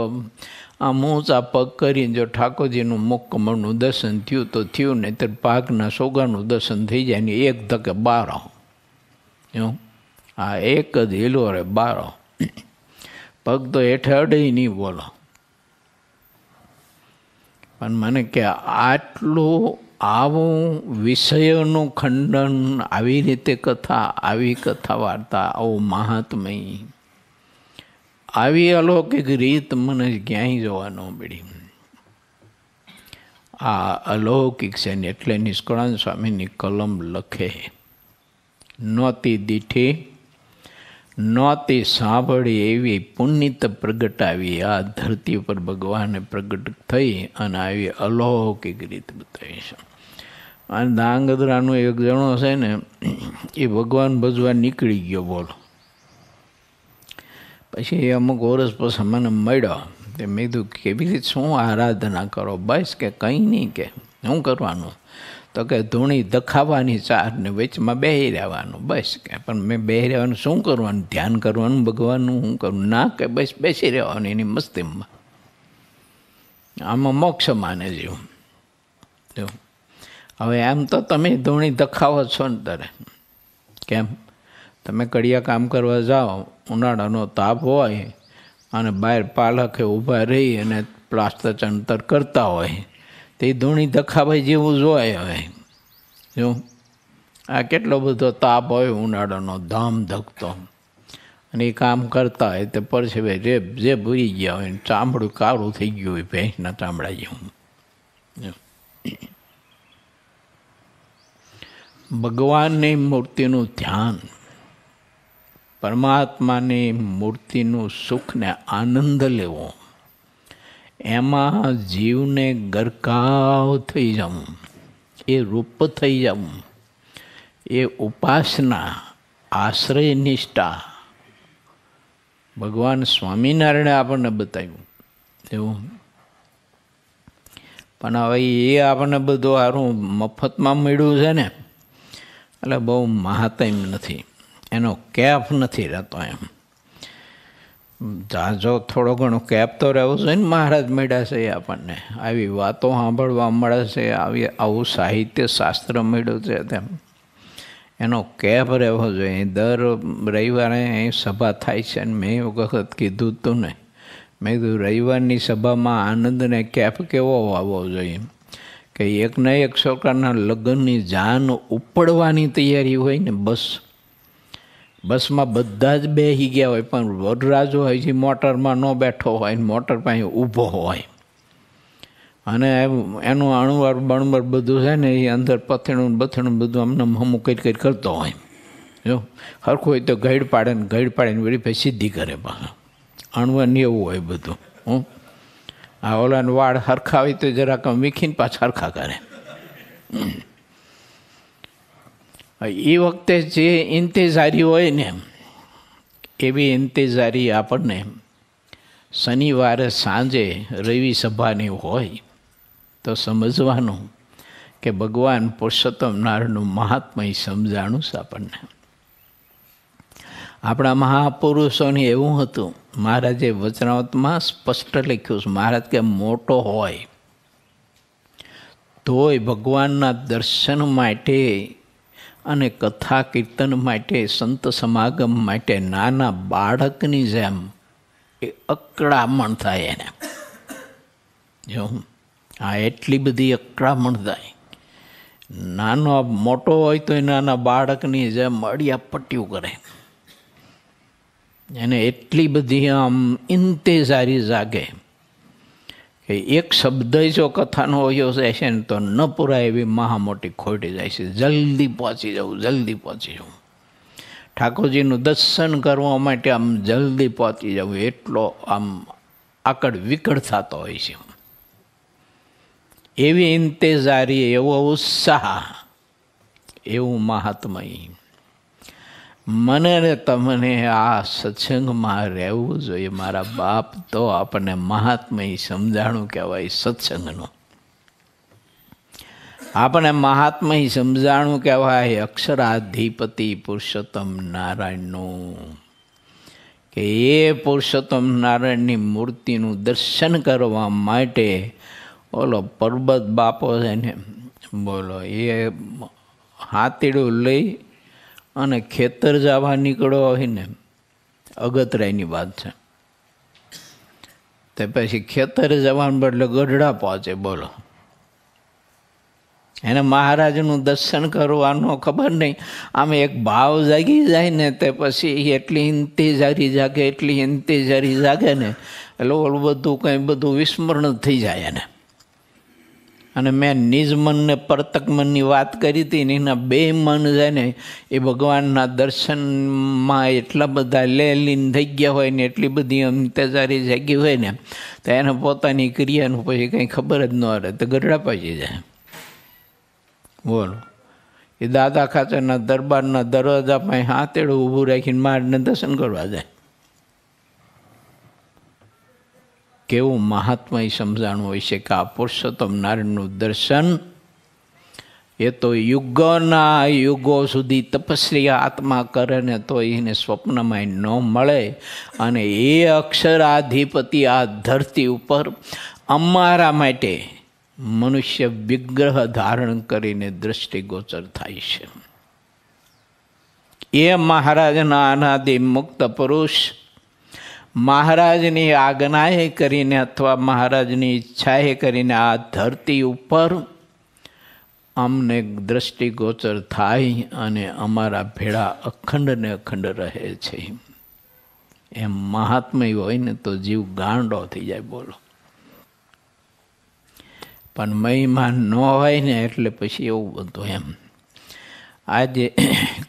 આમ ઊંચા પગ કરીને જો ઠાકોરજીનું મુખ કમળનું દર્શન થયું તો થયું, નહીં તો પાકના સોગાનું દર્શન થઈ જાય ને એક ધકે 12. આ એક જ હિલો રે 12 પગ તો હેઠે અડે નહીં, બોલો. પણ મને કે આટલું આવું વિષયોનું ખંડન, આવી રીતે કથા, આવી કથા વાર્તા, આવું મહાત્મય, આવી અલૌકિક રીત મને ક્યાંય જોવા ન મળી. આ અલૌકિક છે ને એટલે નિષ્કળાનંદ સ્વામીની કલમ લખે, નહોતી દીઠી નહોતી સાંભળી એવી પુનિત પ્રગટાવી આ ધરતી ઉપર ભગવાને પ્રગટ થઈ અને આવી અલૌકિક રીત બતાવી છે. અને ધાંગધ્રાનો એક જણો છે ને, એ ભગવાન ભજવા નીકળી ગયો, બોલો. પછી અમુક વર્ષ પછી મને મળ્યો, તે મેં કીધું કેવી રીતે શું આરાધના કરો? બસ કે કંઈ નહીં, કે શું કરવાનું? તો કે ધૂણી દખાવાની ચારને વચમાં બેસી રહેવાનું. બસ કે પણ મેં બેસી રહેવાનું શું કરવાનું? ધ્યાન કરવાનું ભગવાનનું શું કરવું? ના કે બસ બેસી રહેવાનું એની મસ્તીમાં. આમાં મોક્ષ માને જેવું. જો હવે એમ તો તમે ધૂણી દખાવો છો ને તારે, કેમ? તમે કડિયા કામ કરવા જાઓ, ઉનાળાનો તાપ હોય અને બહાર પાલખે ઊભા રહી અને પ્લાસ્ટર ચણતર કરતા હોય, તે ધૂણી દખાભાઈ જેવું જ હોય. હવે જો આ કેટલો બધો તાપ હોય ઉનાળાનો, ધામ ધકતો, અને એ કામ કરતા હોય તે પરસેવે જે ભૂરી ગયા હોય, ચામડું કાળું થઈ ગયું હોય ભેંસના ચામડા જેવું. ભગવાનની મૂર્તિનું ધ્યાન, પરમાત્માની મૂર્તિનું સુખને આનંદ લેવો, એમાં જીવને ગરકાવ થઈ જવું, એ રૂપ થઈ જવું, એ ઉપાસના, આશ્રય નિષ્ઠા ભગવાન સ્વામિનારાયણે આપણને બતાવ્યું એવું. પણ હવે એ આપણને બધું સારું મફતમાં મળ્યું છે ને, એટલે બહુ મહાત્મ્ય નથી, એનો કેફ નથી રહેતો. એમ જાજો થોડો ઘણો કેફ તો રહેવો જોઈએ ને. મહારાજ મળ્યા છે આપણને, આવી વાતો સાંભળવા મળે છે, આવું સાહિત્ય શાસ્ત્ર મળ્યું છે, તેમ એનો કેફ રહેવો જોઈએ. દર રવિવારે અહીં સભા થાય છે ને મેં એક વખત કીધું હતું ને, મેં કીધું રવિવારની સભામાં આનંદને કેફ કેવો આવવો જોઈએ કે એકને એક છોકરાના લગ્નની જાન ઉપડવાની તૈયારી હોય ને, બસમાં બધા જ બેસી ગયા હોય, પણ વરરાજો હોય છે મોટરમાં ન બેઠો હોય, મોટર પાસે ઊભો હોય, અને એનું અણુવાર બણવાર બધું છે ને એ અંદર પથેણું બથેણું બધું અમને હમું કરી કરતો હોય. જો હરખું હોય તો ગઈડ પાડે ને વળી પછી સીધી કરે, પાછા અણુવાર ને એવું હોય બધું. આ ઓલાને વાળ હરખા હોય તો જરાક વીખીને પાછા હરખા કરે. એ વખતે જે ઇંતેજારી હોય ને, એવી ઇંતેજારી આપણને શનિવારે સાંજે રવિ સભાની હોય તો સમજવાનું કે ભગવાન પુરુષોત્તમ નારાયણનું મહાત્મય સમજાણું છે આપણને. આપણા મહાપુરુષોને એવું હતું, મહારાજે વચનાવતમાં સ્પષ્ટ લખ્યું છે, મહારાજ કે મોટો હોય તોય ભગવાનના દર્શન માટે અને કથા કીર્તન માટે, સંત સમાગમ માટે નાના બાળકની જેમ એ અકળામણ થાય એને. જો આ એટલી બધી અકળામણ થાય. નાનો મોટો હોય તો એ નાના બાળકની જેમ અડિયા પટ્યું કરે, એને એટલી બધી આમ ઇંતેજારી જાગે કે એક શબ્દ જો કથાનો હોયો જાય છે ને તો ન પૂરાય એવી મહા મોટી ખોટી જાય છે. જલ્દી પહોંચી જવું, જલ્દી પહોંચી જવું, ઠાકોરજીનું દર્શન કરવા માટે આમ જલ્દી પહોંચી જવું, એટલો આમ આકડ વિકળ થતો હોય છે. એવી ઇંતેજારી, એવો ઉત્સાહ, એવું મહાત્મય. મને ને તમને આ સત્સંગમાં રહેવું જોઈએ. મારા બાપ તો આપણને મહાત્મય સમજાણું કહેવાય સત્સંગનું. આપણને મહાત્મય સમજાણું કહેવાય અક્ષરાધિપતિ પુરુષોત્તમ નારાયણનું, કે એ પુરુષોત્તમ નારાયણની મૂર્તિનું દર્શન કરવા માટે ઓલો પરબત બાપો છે ને, બોલો, એ હાથીડું લઈ અને ખેતર જવા નીકળ્યો હોય ને, અગતરાયની વાત છે, તે પછી ખેતર જવાને બદલે ગઢડા પહોંચે. બોલો, એને મહારાજનું દર્શન કરવાનો ખબર નહીં, આમ એક ભાવ જાગી જાય ને તે પછી એટલી ઇંતેજારી જાગે ને, એટલે ઓલું બધું કંઈ બધું વિસ્મરણ થઈ જાય એને. અને મેં નિજ મન ને પરતક મનની વાત કરી હતી ને, એના બે મન છે ને એ ભગવાનના દર્શનમાં એટલા બધા લીન થઈ ગયા હોય ને, એટલી બધી અંતેજારી જાગી હોય ને, તો એને પોતાની ક્રિયાનું પછી કંઈ ખબર જ ન રહે, તો ગઢડા પહોંચી જાય. બોલો, એ દાદા ખાચરના દરબારના દરવાજા પાસે હાથેડું ઊભું રાખીને મારને દર્શન કરવા જાય. કેવું મહાત્મય સમજાણું હોય છે કે આ પુરુષોત્તમ નારાયણનું દર્શન એ તો યુગોના યુગો સુધી તપસ્વી આત્મા કરે ને તો એને સ્વપ્નમાં ન મળે. અને એ અક્ષરાધિપતિ આ ધરતી ઉપર અમારા માટે મનુષ્ય વિગ્રહ ધારણ કરીને દૃષ્ટિગોચર થાય છે. એ મહારાજના અનાદિ મુક્ત પુરુષ મહારાજની આજ્ઞાએ કરીને અથવા મહારાજની ઈચ્છાએ કરીને આ ધરતી ઉપર અમને દૃષ્ટિગોચર થાય અને અમારા ભેળા અખંડ ને અખંડ રહે છે. એમ મહાત્મય હોય ને તો જીવ ગાંડો થઈ જાય. બોલો. પણ મહિમા ન હોય ને એટલે પછી એવું બધું એમ. આજે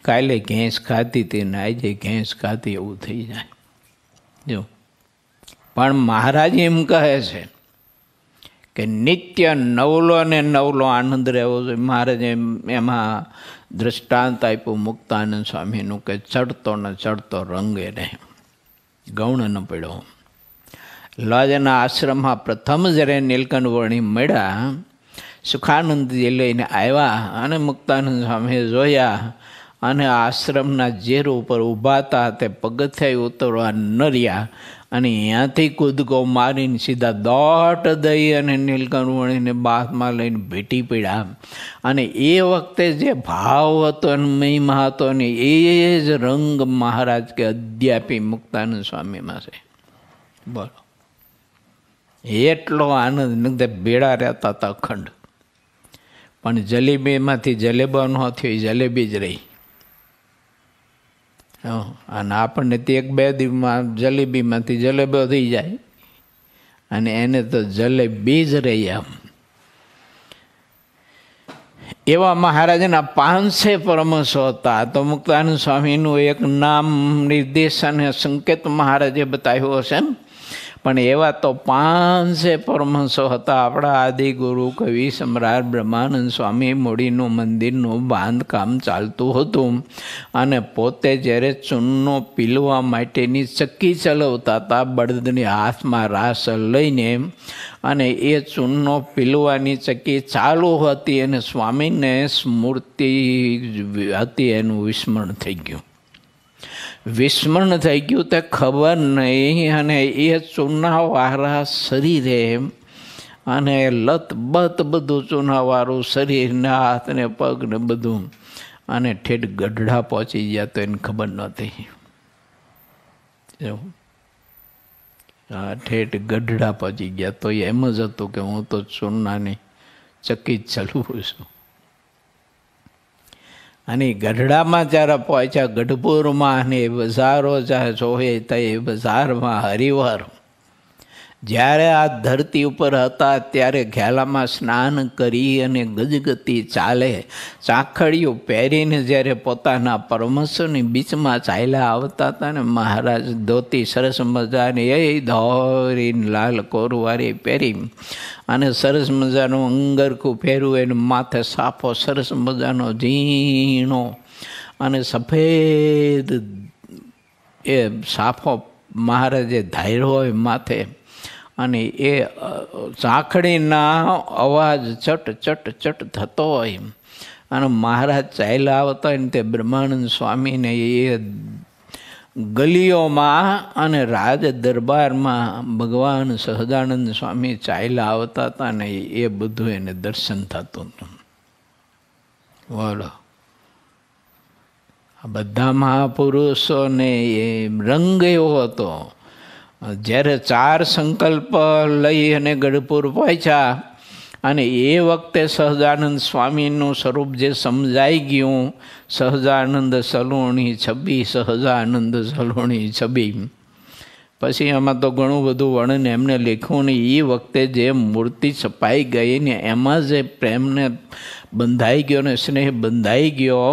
કાલે ઘેંસ ખાધી હતી ને આજે ઘેંસ ખાધી એવું થઈ જાય. જો પણ મહારાજ એમ કહે છે કે નિત્ય નવલો ને નવલો આનંદ રહેવો જોઈએ. મહારાજે એમાં દૃષ્ટાંત આપ્યું મુક્તાનંદ સ્વામીનું કે ચડતો ને ચડતો રંગે રહે, ગૌણ ન પડ્યો. લોજના આશ્રમમાં પ્રથમ જ્યારે નીલકંઠ વર્ણી મળ્યા, સુખાનંદજી લઈને આવ્યા અને મુક્તાનંદ સ્વામીએ જોયા અને આશ્રમના ઝેર ઉપર ઊભા હતા તે પગથિયે ઉતરવા ન રહ્યા અને ત્યાંથી કૂદકો મારીને સીધા દોટ દઈ અને નીલકંઠ વર્ણીને બાથમાં લઈને ભેટી પડ્યા. અને એ વખતે જે ભાવ હતો અને મહિમા હતો ને એ જ રંગ મહારાજ કે અદ્યાપી મુક્તાનંદ સ્વામીમાં છે. બોલો. એટલો આનંદ ભેળા રહેતા હતા અખંડ. પણ જલેબીમાંથી જલેબો ન થયો, જલેબી જ રહી. અને આપણને તે એક બે દિવસમાં જલેબીમાંથી જલેબો થઈ જાય અને એને તો જલેબી જ રહી. આમ એવા મહારાજના 500 પરમહંસો હતા. તો મુક્તાનંદ સ્વામીનું એક નામ નિર્દેશ અને સંકેત મહારાજે બતાવ્યો હશે, પણ એવા તો 500 પરમહંસો હતા. આપણા આદિગુરુ કવિ સમ્રાટ બ્રહ્માનંદ સ્વામી મૂડીનું મંદિરનું બાંધકામ ચાલતું હતું અને પોતે જ્યારે ચૂનનો પીલવા માટેની ચક્કી ચલાવતા હતા બળદની હાથમાં રાસ લઈને, અને એ ચૂનનો પીલવાની ચક્કી ચાલુ હતી અને સ્વામીને સ્મૃતિ હતી એનું વિસ્મરણ થઈ ગયું. વિસ્મરણ થઈ ગયું તે ખબર નહીં. અને એ ચૂનાવાળા શરીરે અને લતબત બધું ચૂનાવાળું શરીર ને હાથ ને પગ ને બધું, અને ઠેઠ ગઢડા પહોંચી ગયા તો એને ખબર નહોતી. ઠેઠ ગઢડા પહોંચી ગયા તો એમ જ હતું કે હું તો ચૂનાની ચક્કી જ ચલાવું છું. અને ગઢડામાં જ્યારે પહોંચ્યા ગઢપુરમાં, અને બજારો જ્યાં જોવે તો એ બજારમાં હરિવાર જ્યારે આ ધરતી ઉપર હતા ત્યારે ઘેલામાં સ્નાન કરી અને ગજગતી ચાલે ચાખડીઓ પહેરીને જ્યારે પોતાના પરમહંસોની બીચમાં ચાલ્યા આવતા હતા ને, મહારાજ ધોતી સરસ મજાની એ ધોરીને લાલ કોરવારી પહેરી અને સરસ મજાનું અંગરખું પહેર્યું, એને માથે સાફો સરસ મજાનો ઝીણો અને સફેદ એ સાફો મહારાજે ધાર્યો હોય માથે, અને એ ચાખડીના અવાજ ચટ ચટ ચટ થતો હોય અને મહારાજ ચાલ્યા આવતા હોય ને તે બ્રહ્માનંદ સ્વામીને એ ગલીઓમાં અને રાજ દરબારમાં ભગવાન સહજાનંદ સ્વામી ચાલ્યા આવતા હતા ને એ બધું એને દર્શન થતું હતું. બોલો. આ બધા મહાપુરુષોને એ રંગ એવો હતો. જ્યારે 4 સંકલ્પ લઈ અને ગઢપુર પહોંચ્યા અને એ વખતે સહજાનંદ સ્વામીનું સ્વરૂપ જે સમજાઈ ગયું, સહજાનંદ સલુણી છબી, સહજાનંદ સલુણી છબી. પછી એમાં તો ઘણું બધું વર્ણન એમને લખ્યું ને એ વખતે જે મૂર્તિ છપાઈ ગઈ ને એમાં જે પ્રેમને બંધાઈ ગયો ને સ્નેહ બંધાઈ ગયો,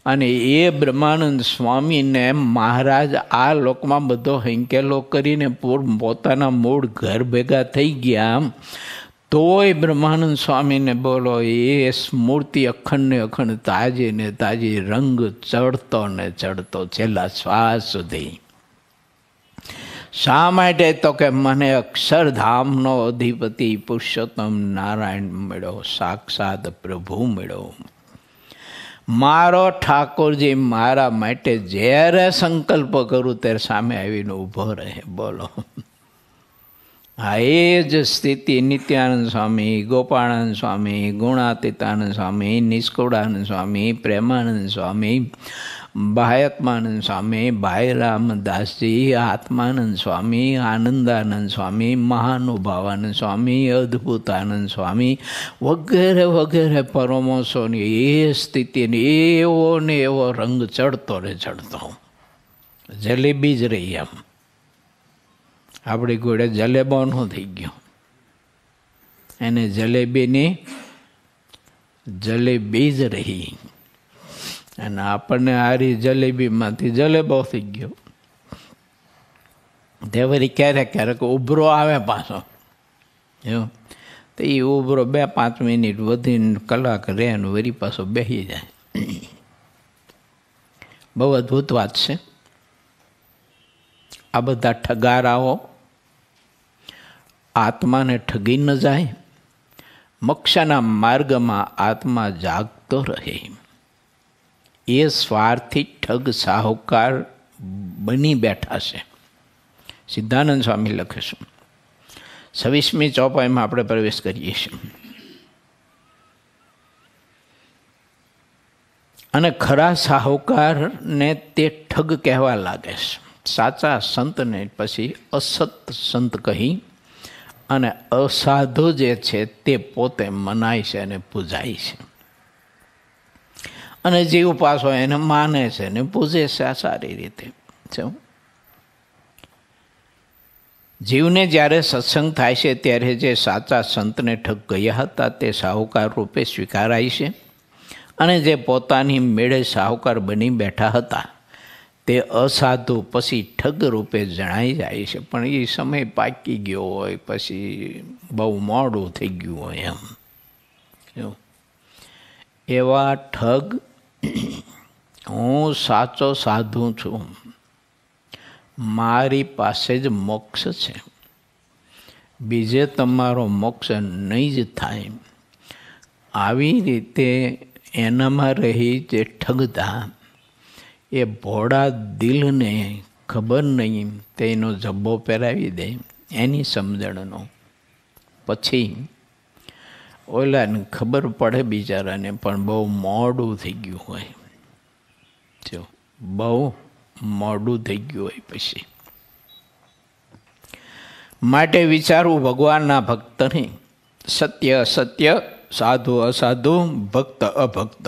અને એ બ્રહ્માનંદ સ્વામીને મહારાજ આ લોકમાં બધો હેંકેલો કરીને પોતાના મૂળ ઘર ભેગા થઈ ગયા, તોય બ્રહ્માનંદ સ્વામીને બોલો એ સ્મૃતિ અખંડ ને અખંડ તાજી ને તાજી, રંગ ચડતો ને ચડતો છેલ્લા શ્વાસ સુધી. શા માટે? તો કે મને અક્ષરધામનો અધિપતિ પુરુષોત્તમ નારાયણ મળ્યો, સાક્ષાત પ્રભુ મળ્યો. મારો ઠાકોરજી મારા માટે જ્યારે સંકલ્પ કરું ત્યારે સામે આવીને ઊભો રહે. બોલો, હા, એ જ સ્થિતિ નિત્યાનંદ સ્વામી, ગોપાળાનંદ સ્વામી, ગુણાતીતાનંદ સ્વામી, નિષ્કુળાનંદ સ્વામી, પ્રેમાનંદ સ્વામી, ભાયાત્માનંદ સ્વામી, ભાઈ રામદાસજી, આત્માનંદ સ્વામી, આનંદાનંદ સ્વામી, મહાનુભાવાનંદ સ્વામી, અદ્ભુતાનંદ સ્વામી વગેરે વગેરે પરમોસોની એ સ્થિતિને એવો ને એવો રંગ ચડતો ને ચડતો, જલેબી જ રહી. એમ આપણી ઘોડે જલેબો ન થઈ ગયો, એને જલેબીની જલેબી જ રહી, અને આપણને આરી જલેબીમાંથી જલેબો થઈ ગયો. તે વળી ક્યારેક ક્યારેક ઉભરો આવે પાછો, એવું તો એ ઉભરો 2-5 મિનિટ વધીને કલાક રહે ને વળી પાછો બેસી જાય. બહુ અદ્ભુત વાત છે. આ બધા ઠગારાઓ આત્માને ઠગી ન જાય, મોક્ષના માર્ગમાં આત્મા જાગતો રહે. એ સ્વાર્થી ઠગ સાહુકાર બની બેઠા છે. સિદ્ધાનંદ સ્વામી લખે છે. 26મી ચોપાઈમાં આપણે પ્રવેશ કરીએ છીએ. અને ખરા સાહુકારને તે ઠગ કહેવા લાગે છે. સાચા સંતને પછી અસત સંત કહી અને અસાધુ જે છે તે પોતે મનાય છે અને પૂજાય છે, અને જીવ પાછો એને માને છે ને પૂજે છે. આ સારી રીતે જીવને જ્યારે સત્સંગ થાય છે ત્યારે જે સાચા સંતને ઠગ ગયા હતા તે સાહુકાર રૂપે સ્વીકારાય છે, અને જે પોતાની મેળે સાહુકાર બની બેઠા હતા તે અસાધુ પછી ઠગ રૂપે જણાઈ જાય છે. પણ એ સમય પાકી ગયો હોય, પછી બહુ મોડું થઈ ગયું હોય. એમ એવા ઠગ, હું સાચો સાધુ છું, મારી પાસે જ મોક્ષ છે, બીજે તમારો મોક્ષ નહીં જ થાય, આવી રીતે એનામાં રહી જે ઠગતા એ ભોળા દિલને ખબર નહીં તેનો જબ્બો પહેરાવી દે એની સમજણનો. પછી ઓલાને ખબર પડે બિચારાને, પણ બહુ મોડું થઈ ગયું હોય. જો બહુ મોડું થઈ ગયું હોય પછી. માટે વિચારવું ભગવાનના ભક્તને, સત્ય અસત્ય, સાધુ અસાધુ, ભક્ત અભક્ત,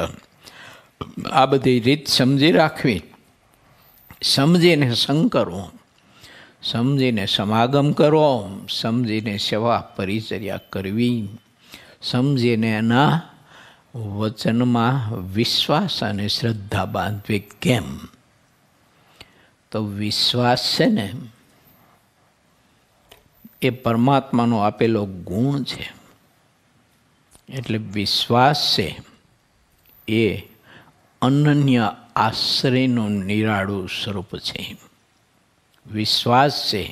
આ બધી રીત સમજી રાખવી, સમજીને સંગ કરવો, સમજીને સમાગમ કરવો, સમજીને સેવા પરિચર્યા કરવી, સમજીને એના વચનમાં વિશ્વાસ અને શ્રદ્ધા બાંધવી. કેમ? તો વિશ્વાસ છે ને એ પરમાત્માનો આપેલો ગુણ છે. એટલે વિશ્વાસ છે એ અનન્ય આશ્રયનું નિરાળું સ્વરૂપ છે. વિશ્વાસ છે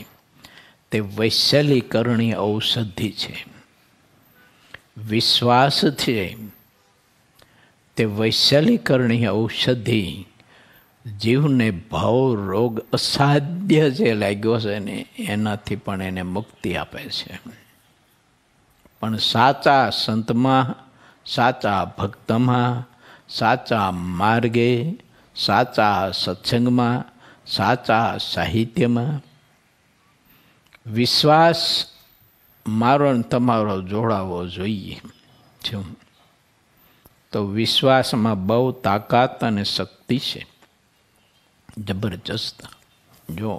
તે વૈશાલીકરણી ઔષધિ છે. વિશ્વાસ છે તે વૈશાલીકરણી ઔષધિ જીવને ભાવ રોગ અસાધ્ય જે લાગ્યો છે ને એનાથી પણ એને મુક્તિ આપે છે. પણ સાચા સંતમાં, સાચા ભક્તમાં, સાચા માર્ગે, સાચા સત્સંગમાં, સાચા સાહિત્યમાં વિશ્વાસ મારો ને તમારો જોડાવો જોઈએ. તો વિશ્વાસમાં બહુ તાકાત અને શક્તિ છે, જબરજસ્ત. જો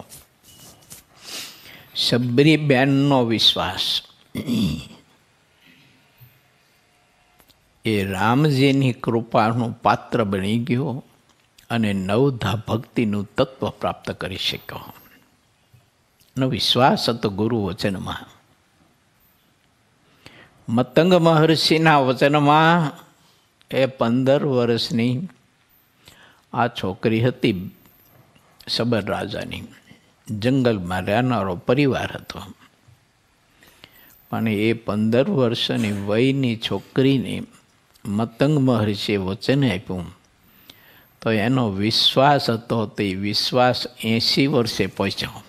શબરીબેનનો વિશ્વાસ એ રામજીની કૃપાનું પાત્ર બની ગયો અને નવધા ભક્તિનું તત્વ પ્રાપ્ત કરી શક્યો. એનો વિશ્વાસ હતો ગુરુ વચનમાં. મતંગ મહર્ષિના વચનમાં એ 15 વર્ષની આ છોકરી હતી સબર રાજાની, જંગલમાં રહેનારો પરિવાર હતો. પણ એ 15 વર્ષની વયની છોકરીને મતંગ મહર્ષિએ વચન આપ્યું તો એનો વિશ્વાસ હતો તે વિશ્વાસ 80 વર્ષે પહોંચ્યો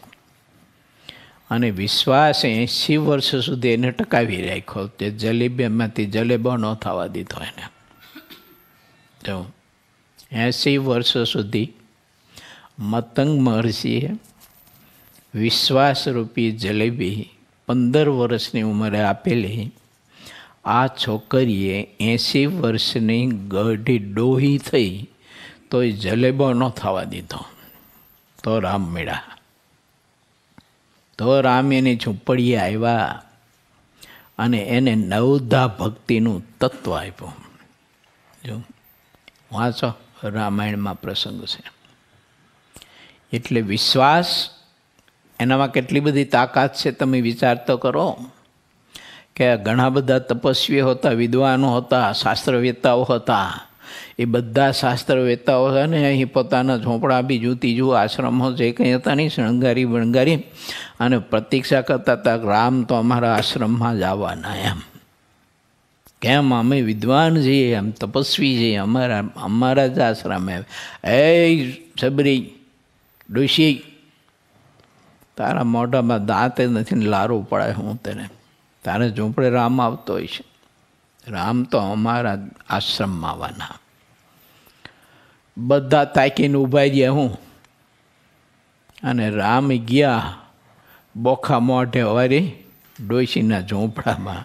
અને વિશ્વાસ 80 વર્ષ સુધી એને ટકાવી રાખ્યો. તે જલેબીમાંથી જલેબો ન થવા દીધો એને. જો 80 વર્ષ સુધી મતંગ મહર્ષિએ વિશ્વાસરૂપી જલેબી 15 વર્ષની ઉંમરે આપેલી. આ છોકરીએ 80 વર્ષની ગઢી ડોહી થઈ તો એ જલેબો ન થવા દીધો. તો રામ મળ્યા. તો રામ એની ઝૂંપડીએ આવ્યા અને એને નવધા ભક્તિનું તત્વ આપ્યું. જો વાંચો, રામાયણમાં પ્રસંગ છે. એટલે વિશ્વાસ એનામાં કેટલી બધી તાકાત છે તમે વિચાર તો કરો. કે ઘણા બધા તપસ્વીઓ હતા, વિદ્વાનો હતા, શાસ્ત્રવેત્તાઓ હતા. એ બધા શાસ્ત્રવેત્તાઓ છે ને અહીં પોતાના ઝોંપડા બીજું ત્રીજું આશ્રમો જે કંઈ હતા નહીં શણગારી બણગારી અને પ્રતીક્ષા કરતા હતા રામ તો અમારા આશ્રમમાં જ આવવાના એમ. કેમ અમે વિદ્વાન છીએ, એમ તપસ્વી છીએ, અમારા જ આશ્રમે. એ સબરી ડોશી, તારા મોઢામાં દાંતે નથી ને લારું પડાય હું તેને. તારે ઝૂંપડે રામ આવતો હોય છે. રામ તો અમારા આશ્રમમાં આવવાના. બધા તાકીને ઊભા ગયા હું અને રામ ગયા બોખા મોઢે વારી ડોશીના ઝૂંપડામાં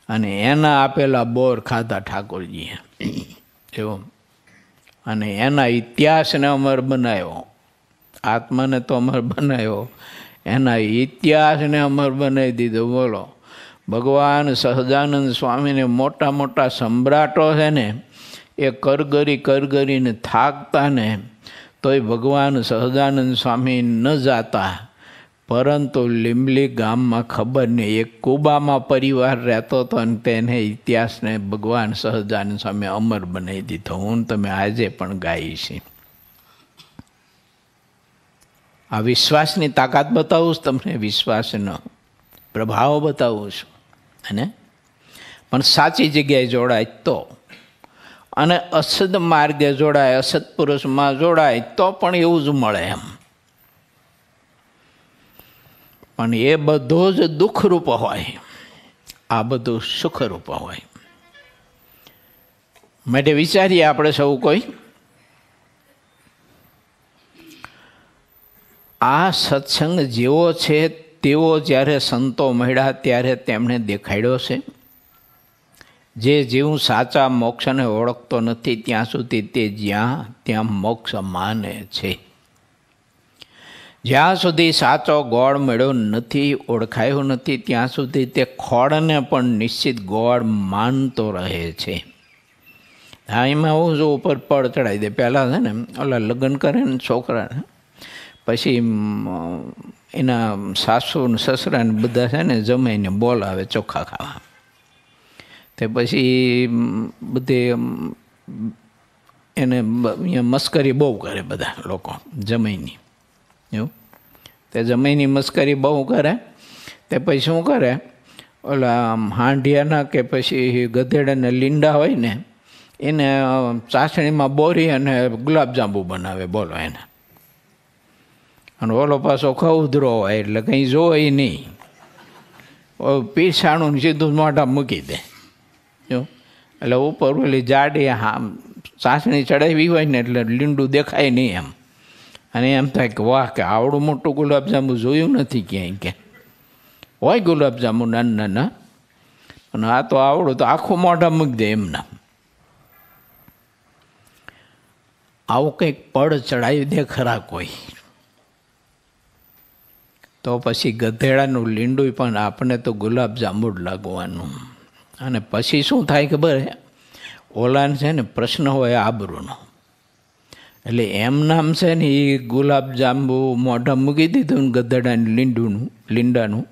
અને એના આપેલા બોર ખાધા ઠાકોરજીએ. એવો અને એના ઇતિહાસને અમર બનાવ્યો. આત્માને તો અમર બનાવ્યો, એના ઇતિહાસને અમર બનાવી દીધો. બોલો, ભગવાન સહજાનંદ સ્વામીને મોટા મોટા સમ્રાટો છે ને એ કરગરીને થાકતા ને તોય ભગવાન સહજાનંદ સ્વામી ન જાતા. પરંતુ લીંબલી ગામમાં ખબર નહીં એક કુબામાં પરિવાર રહેતો હતો અને તેને ઇતિહાસને ભગવાન સહજાનંદ સ્વામી અમર બનાવી દીધો. હું તમે આજે પણ ગાઈ છે. આ વિશ્વાસની તાકાત બતાવું છું તમને, વિશ્વાસનો પ્રભાવ બતાવું છું. અને પણ સાચી જગ્યાએ જોડાય તો, અને અસદ માર્ગે જોડાય, અસદ પુરુષમાં જોડાય તો પણ એવું જ મળે એમ. પણ એ બધું જ દુઃખરૂપ હોય, આ બધું સુખરૂપ હોય. માટે વિચારીએ આપણે સૌ કોઈ, આ સત્સંગ જેવો છે તેવો જ્યારે સંતો મળ્યા ત્યારે તેમણે દેખાડ્યો છે. જે જીવ સાચા મોક્ષને ઓળખતો નથી ત્યાં સુધી તે ત્યાં મોક્ષ માને છે. જ્યાં સુધી સાચો ગોળ મળ્યો નથી, ઓળખાયો નથી, ત્યાં સુધી તે ખોળને પણ નિશ્ચિત ગોળ માનતો રહે છે. હા, એમાં હું જો ઉપર પડ ચડાવી દે. પહેલાં છે ને ઓલા લગ્ન કરે ને છોકરાને, પછી એના સાસુ ને સસરા ને બધા છે ને જમાઈને બોલાવે ચોખા ખાવા. તે પછી બધે એને અહીંયા મસ્કરી બહુ કરે બધા લોકો જમાઈની. એવું તે જમાઈની મસ્કરી બહુ કરે. તે પછી શું કરે, ઓલા હાંડિયાના કે પછી ગધેડાના લીંડા હોય ને એને ચાસણીમાં બોરી અને ગુલાબજાંબુ બનાવે. બોલો એને. અને ઓલો પાછો ખઉધરો હોય એટલે કંઈ જોઈ નહીં, પીસાણું સીધું મોઢા મૂકી દે. જો એટલે ઉપર ઓલી જાડી ચાસણી ચડાવી હોય ને એટલે લીંડું દેખાય નહીં એમ. અને એમ થાય કે વાહ, કે આવડું મોટું ગુલાબજાંબુ જોયું નથી ક્યાંય. કે હોય ગુલાબજાંબુ નાના નાના, અને આ તો આવડું તો આખું મોઢા મૂકી દે એમના. આવું કંઈક પડ ચડાવી દે ખરા કોઈ, તો પછી ગધેડાનું લીંડું પણ આપણે તો ગુલાબજાંબુ જ લાગવાનું. અને પછી શું થાય ખબર હે, ઓલાને છે ને પ્રશ્ન હોય આબરૂનો. એટલે એમ નામ છે ને એ ગુલાબજાંબુ મોઢા મૂકી દીધું ને ગધેડાનું લીંડાનું,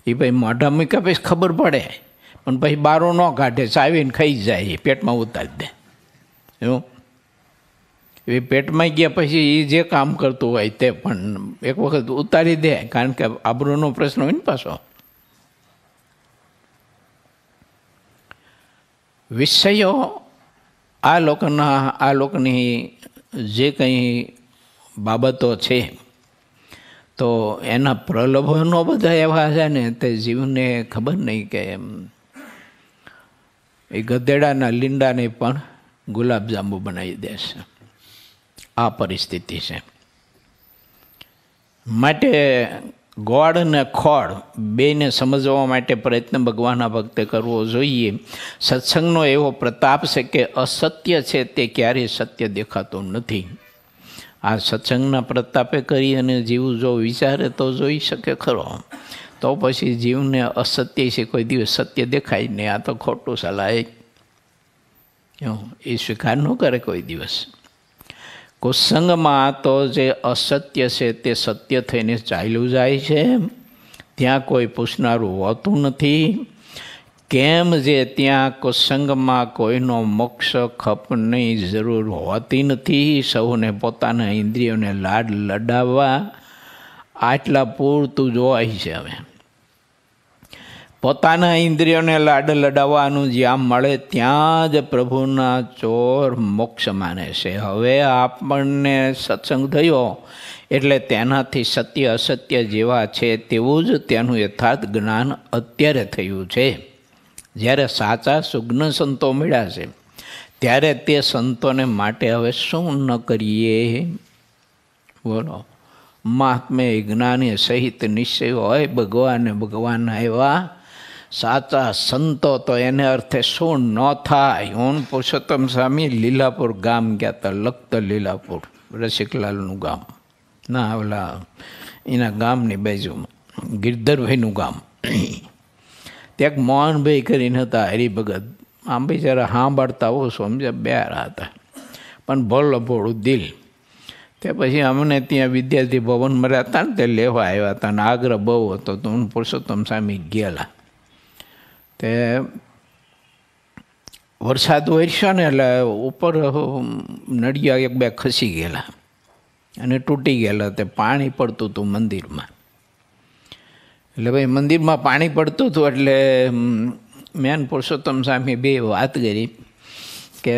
એ પછી મોઢા મૂક્યા પછી ખબર પડે, પણ પછી બારું ન કાઢે, ચાવીને ખાઈ જાય, પેટમાં ઉતારી દે. એવું એ પેટમાં ગયા પછી એ જે કામ કરતું હોય તે પણ એક વખત ઉતારી દે, કારણ કે આબરૂનો પ્રશ્ન હોય ને પાછો. વિષયો આ લોકની જે કંઈ બાબતો છે તો એના પ્રલોભનો બધા એવા છે ને તે જીવને ખબર નહીં કે એ ગધેડાના લીંડાને પણ ગુલાબજાંબુ બનાવી દેશે. આ પરિસ્થિતિ છે. માટે ગોળ અને ખોળ બેને સમજવા માટે પ્રયત્ન ભગવાનના ભક્તે કરવો જોઈએ. સત્સંગનો એવો પ્રતાપ છે કે અસત્ય છે તે ક્યારેય સત્ય દેખાતું નથી. આ સત્સંગના પ્રતાપે કરી અને જીવ જો વિચારે તો જોઈ શકે ખરો. તો પછી જીવને અસત્ય છે કોઈ દિવસ સત્ય દેખાય નહીં. આ તો ખોટું સલાહ એ સ્વીકાર ન કરે કોઈ દિવસ. કુસંગમાં તો જે અસત્ય છે તે સત્ય થઈને ચાલ્યું જાય છે. ત્યાં કોઈ પૂછનારું હોતું નથી. કેમ જે ત્યાં કુસંગમાં કોઈનો મોક્ષ ખપની જરૂર હોતી નથી. સૌને પોતાના ઇન્દ્રિયોને લાડ લડાવવા આટલા પૂરતું જોવાય છે. હવે પોતાના ઇન્દ્રિયોને લાડ લડાવવાનું જ્યાં મળે ત્યાં જ પ્રભુના ચોર મોક્ષ માને છે. હવે આપણને સત્સંગ થયો એટલે તેનાથી સત્ય અસત્ય જેવા છે તેવું જ તેનું યથાર્થ જ્ઞાન અત્યારે થયું છે. જ્યારે સાચા સુજ્ઞ સંતો મળ્યા છે ત્યારે તે સંતોને માટે હવે શું ન કરીએ? બોલો. મહાત્મ્ય જ્ઞાની સહિત નિશ્ચય હોય ભગવાનના એવા સાચા સંતો તો એને અર્થે શું ન થાય? હું પુરુષોત્તમ સ્વામી લીલાપુર ગામ ગયા હતા. લખત લીલાપુર, રસિકલાલનું ગામ ના, ઓલા એના ગામની બાજુમાં ગિરધરભાઈનું ગામ. ત્યાં મોહનભાઈ કરીને હતા હરિભગત. આમ બિચારા સાંભળતા હું સમજે બેરા હતા, પણ ભોળું ભોળું દિલ. તે પછી અમને ત્યાં વિદ્યાર્થી ભવનમાં રહેતા ને તે લેવા આવ્યા હતા ને આગ્રહ બહુ હતો તો હું પુરુષોત્તમ સ્વામી ગયેલા. તે વરસાદ વરસ્યો ને એટલે ઉપર નળિયા એક બે ખસી ગયેલા અને તૂટી ગયેલા. તે પાણી પડતું હતું મંદિરમાં. એટલે ભાઈ મંદિરમાં પાણી પડતું હતું એટલે મેન પુરુષોત્તમ સ્વામી બે વાત કરી કે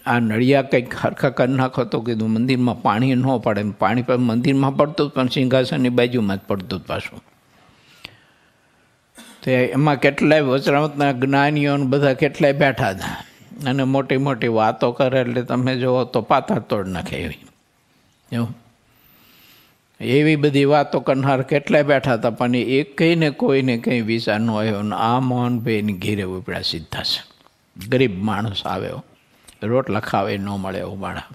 આ નળિયા કંઈક હરખા કરી નાખો તો કીધું મંદિરમાં પાણી ન પડે. પાણી મંદિરમાં પડતું પણ સિંહાસનની બાજુમાં જ પડતું પાછું. તે એમાં કેટલાય વચરામતના જ્ઞાનીઓ બધા કેટલાય બેઠા હતા અને મોટી મોટી વાતો કરે એટલે તમે જુઓ તો પાતા તોડ નાખે એવી. એવું એવી બધી વાતો કરનાર કેટલાય બેઠા હતા પણ એક કંઈને કોઈને કંઈ વિચાર ન આવ્યો. ને આ મોહનભાઈની ઘેરે ઉપડ્યા સીધા છે. ગરીબ માણસ આવ્યો, રોટલા ખાવે ન મળે એવું માણા.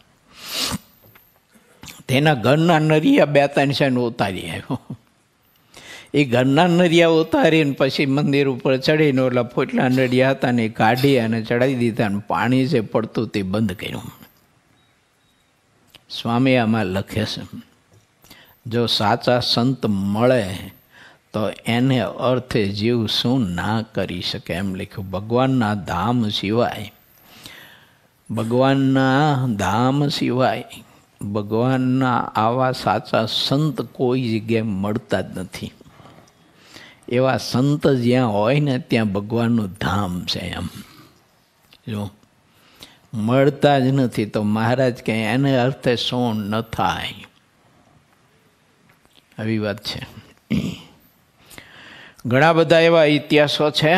તેના ઘરના નરિયા 2-3 સેન્ટ ઉતારી આવ્યો. એ ઘરના નરિયા ઉતારીને પછી મંદિર ઉપર ચડીને ઓલા ફૂટલા નરિયા હતા ને એ કાઢી અને ચડાવી દીધા અને પાણી જે પડતું તે બંધ કર્યું. સ્વામી આમાં લખે છે, જો સાચા સંત મળે તો એને અર્થે જીવ શું ના કરી શકે એમ લખ્યું. ભગવાનના ધામ સિવાય ભગવાનના આવા સાચા સંત કોઈ જગ્યાએ મળતા જ નથી. એવા સંત જ્યાં હોય ને ત્યાં ભગવાનનું ધામ છે. એમ જો મળતા જ નથી તો મહારાજ કે એને અર્થે શું ન થાય? આવી વાત છે. ઘણા બધા એવા ઇતિહાસો છે.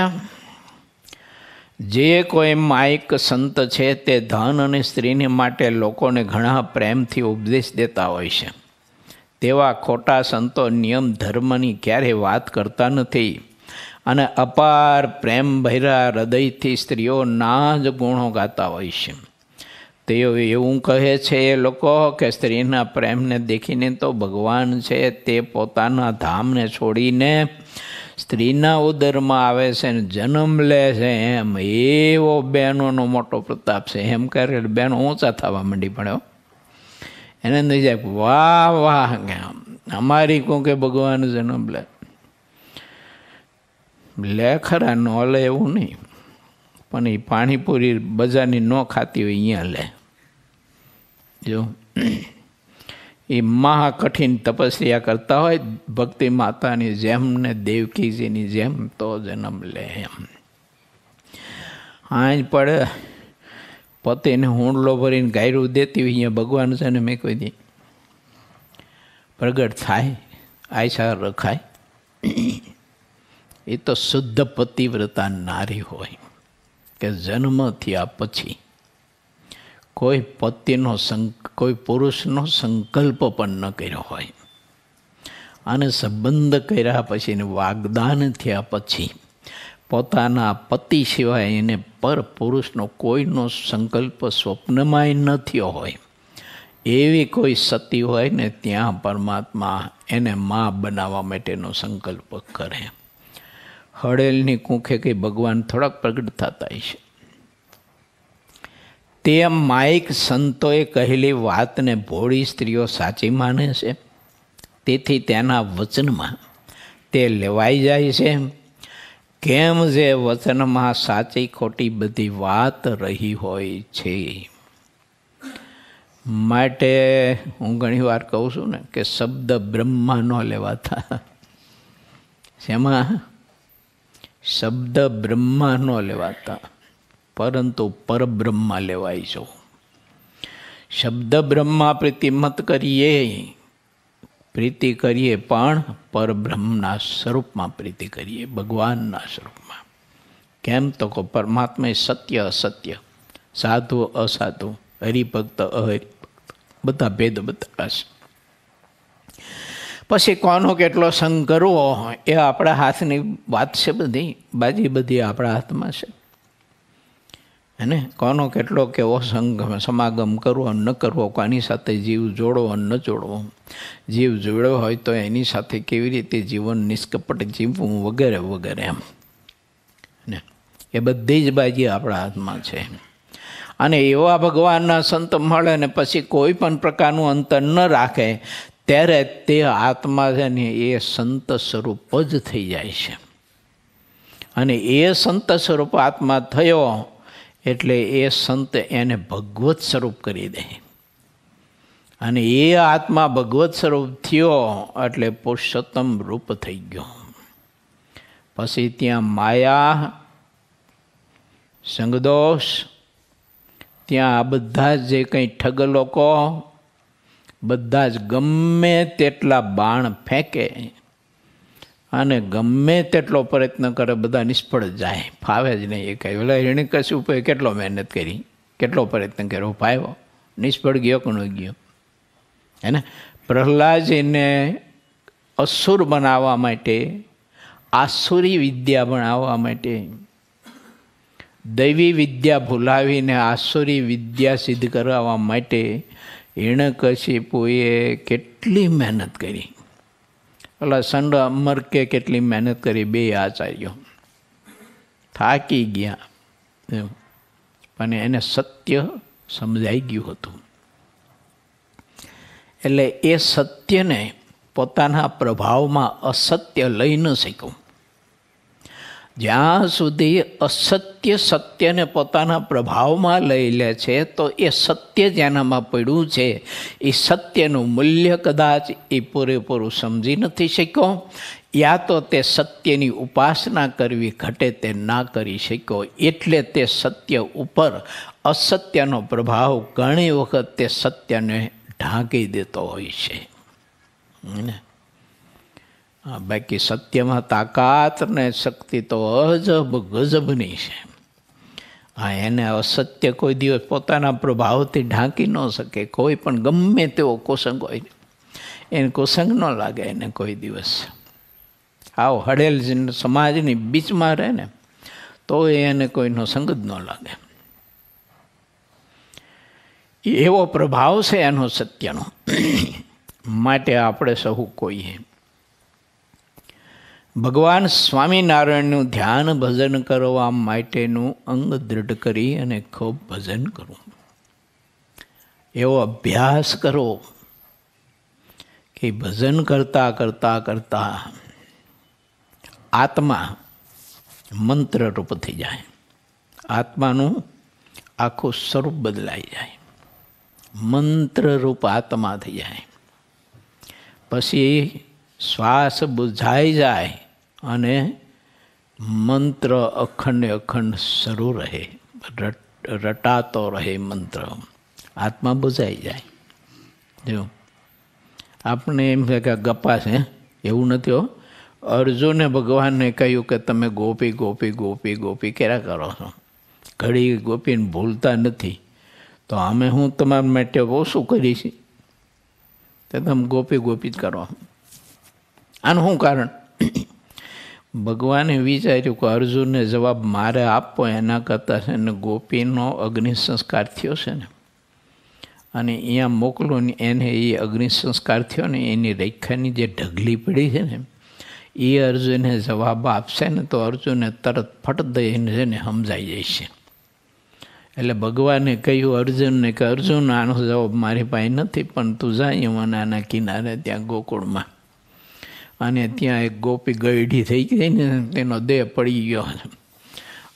જે કોઈ માયક સંત છે તે ધન અને સ્ત્રીને માટે લોકોને ઘણા પ્રેમથી ઉપદેશ દેતા હોય છે. તેવા ખોટા સંતો નિયમ ધર્મની ક્યારેય વાત કરતા નથી અને અપાર પ્રેમ ભર્યા હૃદયથી સ્ત્રીઓના જ ગુણો ગાતા હોય છે. તેઓ એવું કહે છે એ લોકો કે સ્ત્રીના પ્રેમને દેખીને તો ભગવાન છે તે પોતાના ધામને છોડીને સ્ત્રીના ઉદરમાં આવે છે ને જન્મ લે છે. એમ એવો બહેનોનો મોટો પ્રતાપ છે. એમ કરે બહેનો ઊંચા થવા માંડી પડ્યો. એને નહીં જાય વાહ વાહ અમારી કહું કે ભગવાન જન્મ લે ખરા ન લે એવું નહીં, પણ એ પાણીપુરી બજારની ન ખાતી હોય અહીંયા લે. જો એ મહાકઠિન તપસ્યા કરતા હોય ભક્તિ માતાની જેમ ને દેવકીજીની જેમ તો જન્મ લે એમ. આજ પડે પતિને હુંડલો ભરીને ગાયરું દેતી હોય અહીંયા ભગવાન છે ને મેં કોઈ દી પ્રગટ થાય આયસા રખાય. એ તો શુદ્ધ પતિવ્રતા નારી હોય કે જન્મ થયા પછી કોઈ પતિનો કોઈ પુરુષનો સંકલ્પ પણ ન કર્યો હોય અને સંબંધ કર્યા પછી વાગદાન થયા પછી પોતાના પતિ સિવાય એને પર પુરુષનો કોઈનો સંકલ્પ સ્વપ્નમાંય ન થયો હોય એવી કોઈ સતી હોય ને ત્યાં પરમાત્મા એને મા બનાવવા માટેનો સંકલ્પ કરે. હળેલની કુંખે કંઈ ભગવાન થોડાક પ્રગટ થતા છે. તે માઇક સંતોએ કહેલી વાતને ભોળી સ્ત્રીઓ સાચી માને છે, તેથી તેના વચનમાં તે લેવાઈ જાય છે. કેમ જે વચનમાં સાચી ખોટી બધી વાત રહી હોય છે. માટે હું ઘણી વાર કહું છું ને કે શબ્દ બ્રહ્મા ન લેવાતા. શેમાં? શબ્દ બ્રહ્મા ન લેવાતા, પરંતુ પરબ્રહ્મા લેવાય છો. શબ્દ બ્રહ્મા પ્રીતિ મત કરીએ, પ્રીતિ કરીએ પણ પરબ્રહ્મના સ્વરૂપમાં પ્રીતિ કરીએ, ભગવાનના સ્વરૂપમાં. કેમ તો કહો પરમાત્મા સત્ય અસત્ય, સાધુ અસાધુ, હરિભક્ત અહરિભક્ત બધા ભેદ બતાવ્યા છે. પછી કોનો કેટલો સંગ કરવો એ આપણા હાથની વાત છે. બધી બધી આપણા હાથમાં છે. અને કોનો કેટલો કેવો સંગ સમાગમ કરવો ન કરવો, કોની સાથે જીવ જોડવો ન જોડવો, જીવ જોડ્યો હોય તો એની સાથે કેવી રીતે જીવન નિષ્કપટ જીવવું વગેરે વગેરે એમ ને એ બધી જ બાજી આપણા હાથમાં છે. અને એવા ભગવાનના સંત મળે ને પછી કોઈ પણ પ્રકારનું અંતર ન રાખે ત્યારે તે આત્મા છે ને એ સંત સ્વરૂપ જ થઈ જાય છે. અને એ સંત સ્વરૂપ આત્મા થયો એટલે એ સંત એને ભગવત સ્વરૂપ કરી દે. અને એ આત્મા ભગવત સ્વરૂપ થયો એટલે પુરુષોત્તમ રૂપ થઈ ગયો. પછી ત્યાં માયા, સંગદોષ, ત્યાં આ બધા જ જે કંઈ ઠગ લોકો બધા જ ગમે તેટલા બાણ ફેંકે અને ગમે તેટલો પ્રયત્ન કરે બધા નિષ્ફળ જાય, ફાવે જ નહીં. એ કહે ઓલા હિરણ્યકશિપુ કેટલો મહેનત કરી, કેટલો પ્રયત્ન કર્યો, ફાવ્યો, નિષ્ફળ ગયો કે ન ગયો. હે ને પ્રહલાદજીને અસુર બનાવવા માટે, આસુરી વિદ્યા બનાવવા માટે, દૈવી વિદ્યા ભૂલાવીને આસુરી વિદ્યા સિદ્ધ કરાવવા માટે હિરણ્યકશિપુએ કેટલી મહેનત કરી. ઓલા સંડ અમર કે કેટલી મહેનત કરી, બે આચાર્યો થાકી ગયા. પણ એને સત્ય સમજાઈ ગયું હતું. એટલે એ સત્યને પોતાના પ્રભાવમાં અસત્ય લઈ ન શક્યું. જ્યાં સુધી અસત્ય સત્યને પોતાના પ્રભાવમાં લઈ લે છે તો એ સત્ય જેનામાં પડ્યું છે એ સત્યનું મૂલ્ય કદાચ એ પૂરેપૂરું સમજી નથી શક્યો, યા તો તે સત્યની ઉપાસના કરવી ઘટે તે ના કરી શક્યો. એટલે તે સત્ય ઉપર અસત્યનો પ્રભાવ ઘણી વખત તે સત્યને ઢાંકી દેતો હોય છે. બાકી સત્યમાં તાકાત ને શક્તિ તો અજબ ગજબની છે. એને અસત્ય કોઈ દિવસ પોતાના પ્રભાવથી ઢાંકી ન શકે. કોઈ પણ ગમે તેવો કુસંગ હોય એને કુસંગ ન લાગે એને કોઈ દિવસ. આવો હડેલ સમાજની બીચમાં રહે ને તો એને કોઈનો સંગ જ ન લાગે. એવો પ્રભાવ છે એનો સત્યનો. માટે આપણે સહુ કોઈએ ભગવાન સ્વામિનારાયણનું ધ્યાન ભજન કરવા માટેનું અંગ દૃઢ કરી અને ખૂબ ભજન કરવું, એવો અભ્યાસ કરો કે ભજન કરતાં કરતાં કરતાં આત્મા મંત્રરૂપ થઈ જાય. આત્માનું આખું સ્વરૂપ બદલાઈ જાય. મંત્રરૂપ આત્મા થઈ જાય. પછી શ્વાસ બુઝાઈ જાય અને મંત્ર અખંડ શરૂ રહે, રટાતો રહે મંત્ર. આત્મા બુઝાઈ જાય. જો આપણે એમ છે કે ગપ્પા છે, એવું નથી હો. અર્જુને ભગવાનને કહ્યું કે તમે ગોપી ગોપી ગોપી ગોપી કર્યા કરો છો, ઘડી ગોપીને ભૂલતા નથી, તો અમે હું તમારા માટે બહુ શું કરી છે, તો તમે ગોપી ગોપી જ કરો. આનું શું કારણ? ભગવાને વિચાર્યું કે અર્જુનને જવાબ મારે આપવો એના કરતાં છે ને ગોપીનો અગ્નિ સંસ્કાર થયો છે ને, અને અહીંયા મોકલો ને એને એ અગ્નિ સંસ્કાર થયો ને એની રેખાની જે ઢગલી પડી છે ને એ અર્જુને જવાબ આપશે ને તો અર્જુને તરત ફટ દઈને છે ને સમજાઈ જાય છે. એટલે ભગવાને કહ્યું અર્જુનને કે અર્જુન આનો જવાબ મારી પાસે નથી, પણ તું જાય યમુનાના કિનારે ત્યાં ગોકુળમાં, અને ત્યાં એક ગોપી ગઈઢી થઈ ગઈ ને તેનો દેહ પડી ગયો છે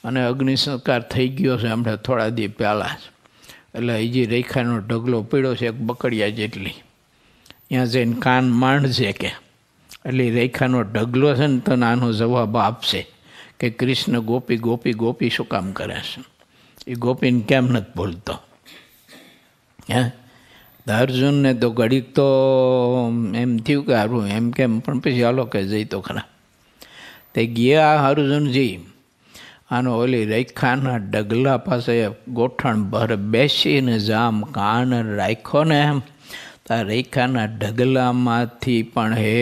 અને અગ્નિ સંસ્કાર થઈ ગયો છે હમણાં થોડા દી પહેલાં જ. એટલે હજી રેખાનો ઢગલો પીડ્યો છે એક બકડિયા જેટલી, ત્યાં જઈને કાન માંડશે કે એટલે રેખાનો ઢગલો છે ને તને આનો જવાબ આપશે કે કૃષ્ણ ગોપી ગોપી ગોપી શું કામ કરે છે, એ ગોપીને કેમ નથી ભૂલતો. હે અર્જુનને તો ઘડીક તો એમ થયું કે સારું એમ કેમ, પણ પછી હાલો કે જઈ તો ખરા. તે ગયા અર્જુનજી આનો ઓલી રેખાના ડગલા પાસે ગોઠણ ભર બેસીને જામ કાન રાખ્યો ને તા રેખાના ઢગલામાંથી પણ હે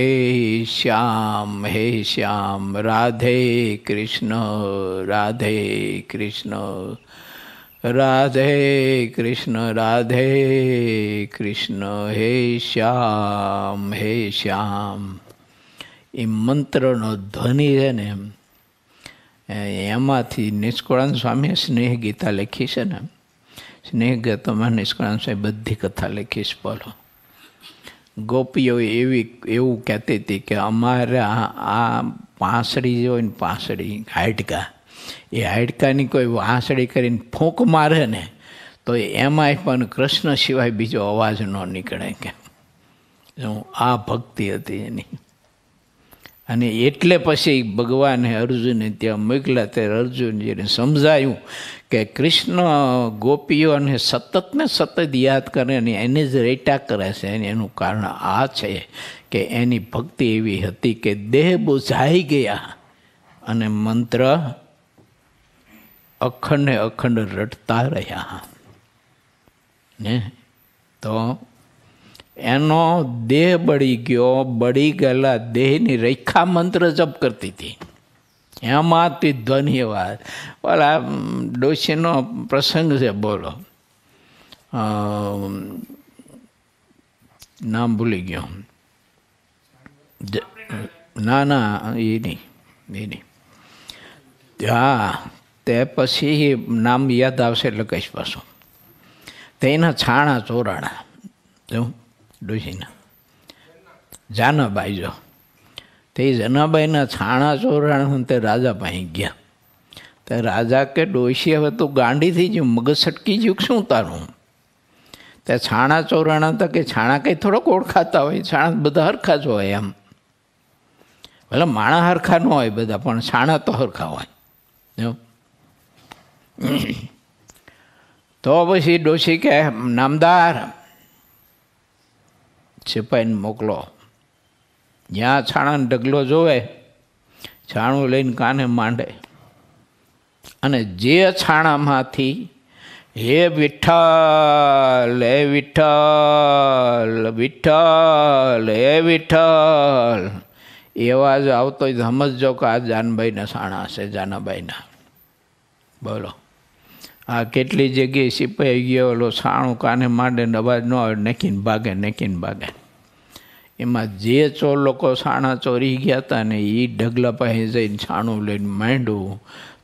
શ્યામ રાધે કૃષ્ણ રાધે કૃષ્ણ રાધે કૃષ્ણ રાધે કૃષ્ણ હે શ્યામ એ મંત્રનો ધ્વનિ છે ને એમાંથી નિષ્કુળાનંદ સ્વામીએ સ્નેહ ગીતા લખી છે ને, સ્નેહ ગીતામાં નિષ્કુળાનંદ સ્વામી બધી કથા લખી છે. બોલો, ગોપીઓ એવું કહેતી હતી કે અમારે આ પાંસળી જે હોય ને પાંસળી હાડકા, એ હાડકાની કોઈ વાંસળી કરીને ફૂંક મારે ને તો એમાંય પણ કૃષ્ણ સિવાય બીજો અવાજ ન નીકળે. કે આ ભક્તિ હતી એની. અને એટલે પછી ભગવાને અર્જુનને ત્યાં મોકલ્યા ત્યારે અર્જુનજીને સમજાયું કે કૃષ્ણ ગોપીઓને સતત યાદ કરે અને એને જ રેટા કરે છે. એનું કારણ આ છે કે એની ભક્તિ એવી હતી કે દેહ બુઝાઈ ગયા અને મંત્ર અખંડ રટતા રહ્યા ને. તો એનો દેહ બળી ગયો, બળી ગયેલા દેહની રેખા મંત્ર જપ કરતી હતી, એમાંથી ધ્વનિ વાત. ઓલા ડોશીનો પ્રસંગ છે, બોલો નામ ભૂલી ગયો. ના એ નહીં. હા, તે પછી નામ યાદ આવશે એટલે કહીશ પાછું. તેના છાણા ચોરાણા જો ડોશીના જાનાબાઈ, જો તે જનાબાઈના છાણા ચોરાણા તે રાજા પાસે ગયા. તે રાજા કે ડોશી હવે તું ગાંડી થઈ ગયું, મગજ સટકી ગયું શું તારું? તે છાણા ચોરાણા હતા કે છાણા કંઈ થોડોક ઓળખાતા હોય, છાણા બધા હરખા જ હોય. એમ ભલે માણા હરખા ન હોય બધા, પણ છાણા તો હરખા હોય. તો પછી ડોશી કે નામદાર સિપાહીને મોકલો, જ્યાં છાણાનો ઢગલો જોવે છાણું લઈને કાને માંડે, અને જે છાણામાંથી હે વિઠ્ઠલ હે વિઠ્ઠલ વિઠ્ઠલ હે વિઠ્ઠલ એવા જ આવતો હોય સમજજો કે આ જાનબાઈના છાણા હશે, જાનાબાઈના. બોલો, આ કેટલી જગ્યાએ સિપાઈ ગયો, ઓલો છાણું કાને માંડે ને અવાજ ન આવે, નેકીને ભાગે. એમાં જે ચોર લોકો છાણા ચોરી ગયા હતા ને એ ઢગલા પાસે જઈને છાણું લઈને માંડ્યું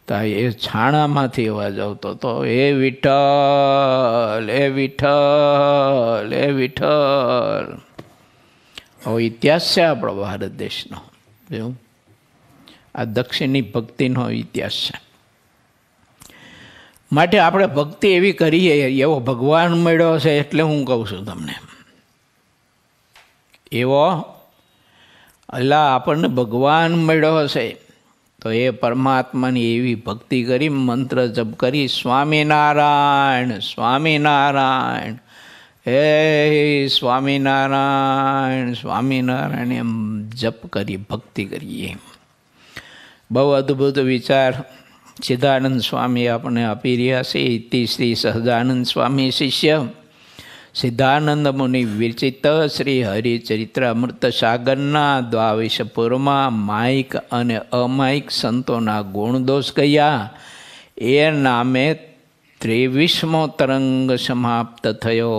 તો એ છાણામાંથી અવાજ આવતો હતો, હે વિઠ્ઠલ હે વિઠ્ઠલ હે વિઠ્ઠલ. હવે ઇતિહાસ છે આપણો ભારત દેશનો, એવું આ દક્ષિણની ભક્તિનો ઇતિહાસ છે. માટે આપણે ભક્તિ એવી કરીએ, એવો ભગવાન મળ્યો છે એટલે હું કહું છું તમને, એવો અલ્લાહ આપણને ભગવાન મળ્યો છે તો એ પરમાત્માની એવી ભક્તિ કરી, મંત્ર જપ કરી, સ્વામિનારાયણ સ્વામિનારાયણ, હે સ્વામિનારાયણ સ્વામિનારાયણ એમ જપ કરી, ભક્તિ કરીએ. બહુ અદ્ભુત વિચાર સિદ્ધાનંદ સ્વામી આપણને આપી રહ્યા છે. ઇતિ શ્રી સહજાનંદ સ્વામી શિષ્ય સિદ્ધાનંદ મુનિ વિરચિત શ્રી હરિચરિત્ર અમૃત સાગરના દ્વાવિશપુરમાં માઇક અને અમાયિક સંતોના ગુણદોષ ગયા એ નામે 23મો તરંગ સમાપ્ત થયો.